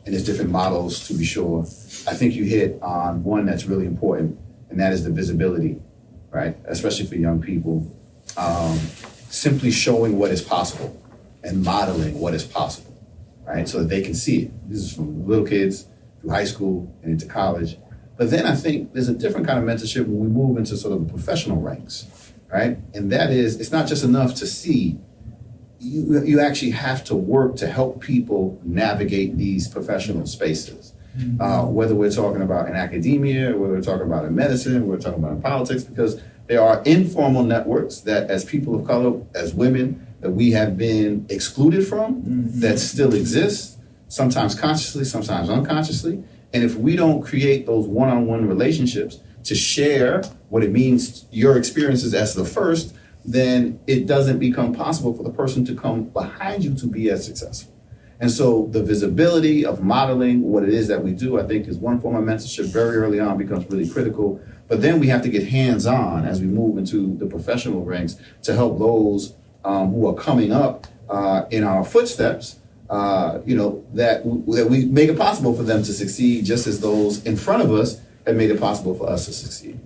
and there's different models, to be sure. I think you hit on one that's really important, and that is the visibility, right? Especially for young people. Simply showing what is possible and modeling what is possible, right? So that they can see it. This is from little kids through high school and into college. But then I think there's a different kind of mentorship when we move into sort of the professional ranks, right? And that is, it's not just enough to see. You actually have to work to help people navigate these professional spaces. Whether we're talking about in academia, whether we're talking about in medicine, whether we're talking about in politics, because there are informal networks that as people of color, as women, that we have been excluded from, that still exist, sometimes consciously, sometimes unconsciously. And if we don't create those one-on-one relationships to share what it means, your experiences as the first, then it doesn't become possible for the person to come behind you to be as successful. And so the visibility of modeling what it is that we do, I think, is one form of mentorship very early on becomes really critical. But then we have to get hands-on as we move into the professional ranks to help those who are coming up in our footsteps, that we make it possible for them to succeed just as those in front of us have made it possible for us to succeed.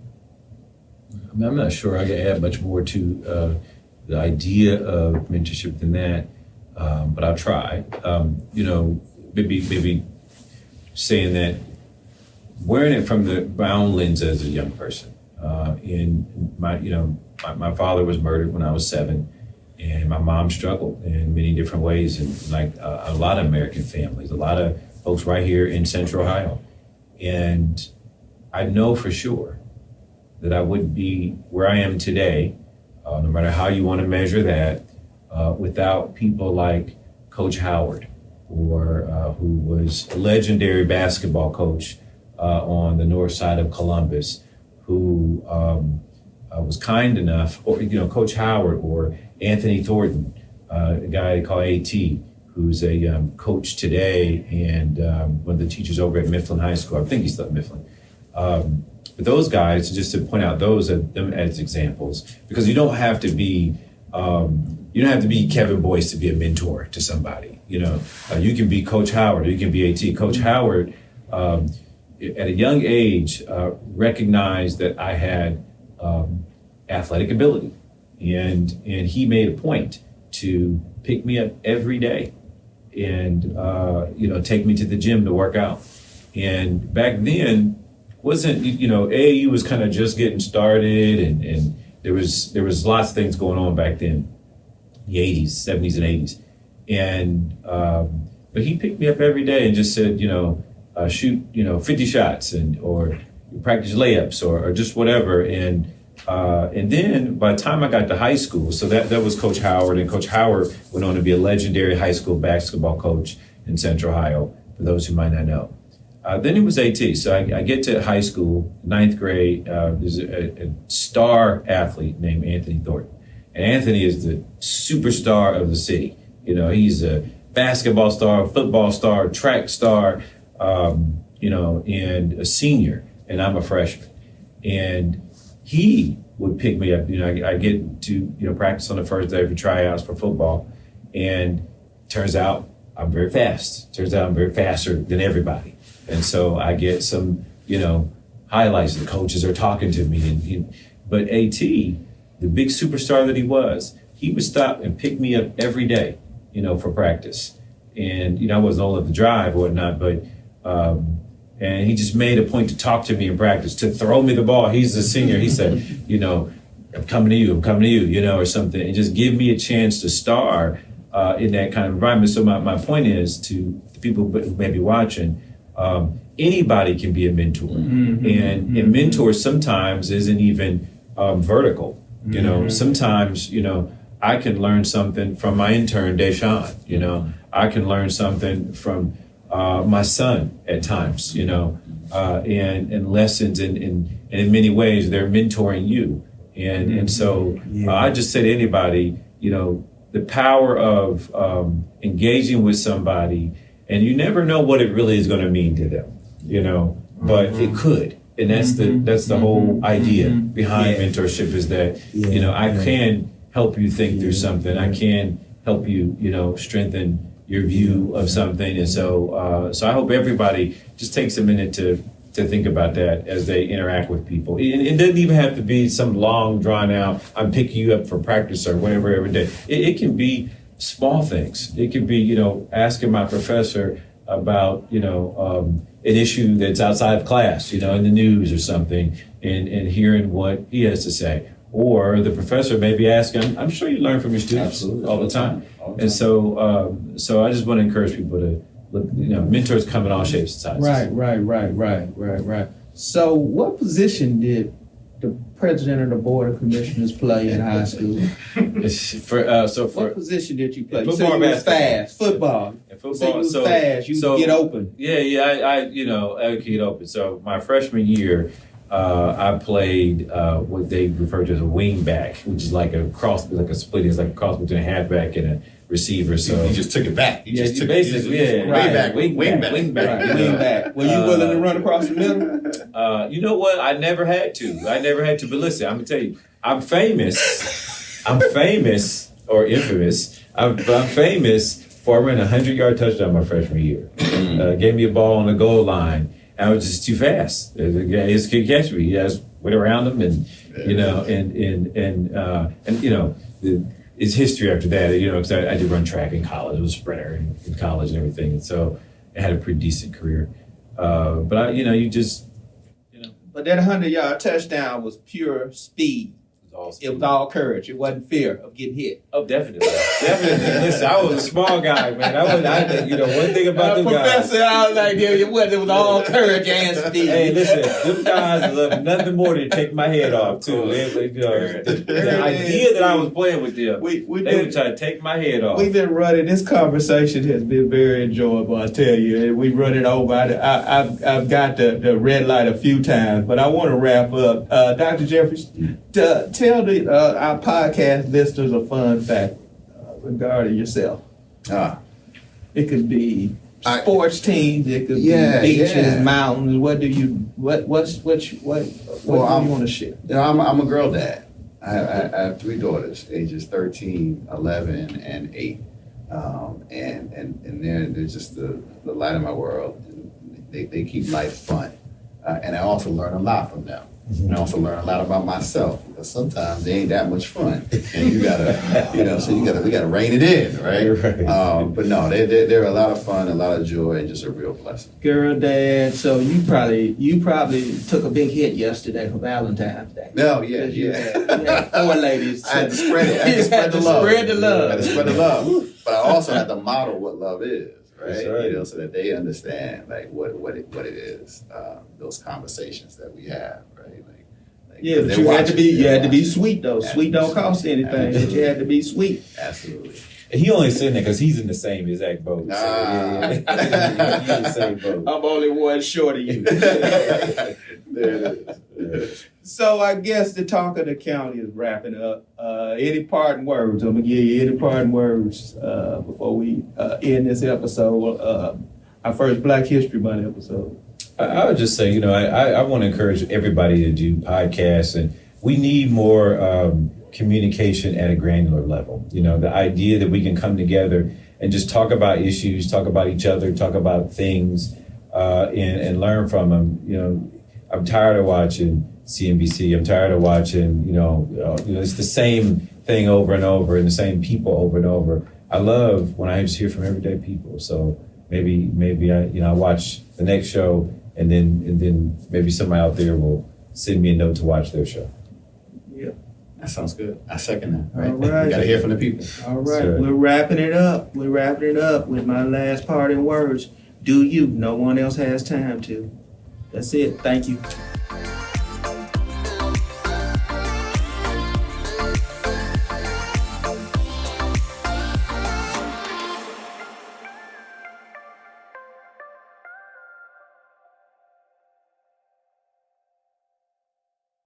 I'm not sure I can add much more to the idea of mentorship than that, but I'll try. Maybe saying that, wearing it from my own lens as a young person. My father was murdered when I was 7, and my mom struggled in many different ways, and like a lot of American families, a lot of folks right here in Central Ohio. And I know for sure that I wouldn't be where I am today, no matter how you want to measure that, without people like Coach Howard, or who was a legendary basketball coach on the north side of Columbus, who was kind enough, or Coach Howard, or Anthony Thornton, a guy they call AT, who's a coach today and one of the teachers over at Mifflin High School. I think he's still at Mifflin. But those guys, just to point out them as examples, because you don't have to be Kevin Boyce to be a mentor to somebody. You can be Coach Howard, or you can be AT. Coach Howard, at a young age, recognized that I had athletic ability, and he made a point to pick me up every day and take me to the gym to work out. And back then, wasn't AAU was kind of just getting started, and there was lots of things going on back then, the 80s, 70s, and 80s, and but he picked me up every day and just said, shoot 50 shots or practice layups or just whatever, and then by the time I got to high school, so that was Coach Howard, and Coach Howard went on to be a legendary high school basketball coach in Central Ohio, for those who might not know. Then it was AT. So I get to high school, 9th grade. There's a star athlete named Anthony Thornton. And Anthony is the superstar of the city. He's a basketball star, football star, track star, and a senior. And I'm a freshman. And he would pick me up. I get to practice on the first day for tryouts for football. And turns out I'm very fast. Turns out I'm very faster than everybody. And so I get some, highlights. The coaches are talking to me. But AT, the big superstar that he was, he would stop and pick me up every day, for practice. And, I wasn't old enough to drive or whatnot, but, and he just made a point to talk to me in practice, to throw me the ball. He's a senior. He said, I'm coming to you, or something, and just give me a chance to star in that kind of environment. So my point is to the people who may be watching, anybody can be a mentor, and mentor sometimes isn't even vertical. Sometimes I can learn something from my intern Deshaun. I can learn something from my son at times. And lessons, and in many ways they're mentoring you. And so I just say to anybody, the power of engaging with somebody. And you never know what it really is going to mean to them, but it could. And that's the whole idea behind mentorship, is that, I can help you think through something. I can help you, strengthen your view of something. And so I hope everybody just takes a minute to think about that as they interact with people. It doesn't even have to be some long, drawn out, I'm picking you up for practice or whatever every day. It can be small things. It could be, asking my professor about, an issue that's outside of class, in the news or something, and hearing what he has to say. Or the professor may be asking, I'm sure you learn from your students all the time. And so I just want to encourage people to look, mentors come in all shapes and sizes.
Right. So what position did the president of the board of commissioners play in high school? What position did you play?
Football,
you was fast. Football.
Football.
You was fast. You could get open.
I could get open. So my freshman year, I played what they refer to as a wing back, which is like a cross, like a split. It's like a cross between a halfback and a receiver. So
you just took it back. You just took
basically,
it way back, wing back.
Wing back. Were you willing to run across the middle?
You know what? I never had to. But listen, I'm gonna tell you, I'm famous or infamous. I'm famous for I ran a 100-yard touchdown my freshman year. Gave me a ball on the goal line. I was just too fast. The guys could catch me. He just went around him, and you know, and you know, it's history after that. You know, because I did run track in college. I was a sprinter in college and everything, and so I had a pretty decent career. But I,
But that 100-yard touchdown was pure speed. It was all courage. It wasn't fear of getting hit.
Oh, definitely. Listen, I was a small guy, man. One thing about them guys.
Professor, I was like, it was all courage and speed.
Hey, listen, them guys love nothing more than take my head off, too. The idea that I was playing with them, they would try to take my head off.
We've been running, this conversation has been very enjoyable, I tell you. And we run it over. I've got the red light a few times, but I want to wrap up. Dr. Jeffries, tell our podcast listeners a fun fact regarding yourself. It could be sports teams. It could be beaches, mountains. What do you want to share?
I'm a girl dad. I have 3 daughters, ages 13, 11, and 8. And they're just the light of my world. They keep life fun. And I also learn a lot from them. And I also learn a lot about myself, because sometimes they ain't that much fun, and you gotta, we gotta rein it in, right? But no, they're a lot of fun, a lot of joy, and just a real blessing.
Girl, Dad. So you probably took a big hit yesterday for Valentine's Day.
No, yeah.
You had 4 ladies.
I had to spread it. I had to spread the love.
Spread the love.
I had to spread the love, but I also had to model what love is. Right?
That's right.
So that they understand like what it is. Those conversations that we have, right? Like
Yeah, but you had to be sweet though. Sweet don't cost anything. But you had to be sweet.
Absolutely.
And he only saying that because he's in the same exact boat. So, he's in the same boat.
I'm only one short of you.
There it is.
So I guess the talk of the county is wrapping up. Any parting words? I'm gonna give you any parting words before we end this episode. Our first Black History Month episode.
I would just say, I want to encourage everybody to do podcasts, and we need more communication at a granular level. The idea that we can come together and just talk about issues, talk about each other, talk about things, and learn from them. I'm tired of watching CNBC. I'm tired of watching, it's the same thing over and over and the same people over and over. I love when I just hear from everyday people. So maybe I watch the next show, and then maybe somebody out there will send me a note to watch their show.
Yeah, that sounds good. I second that. Right?
All right.
We got to hear from the people.
All right, sure. We're wrapping it up. We're wrapping it up with my last parting words. Do you? No one else has time to. That's it. Thank you.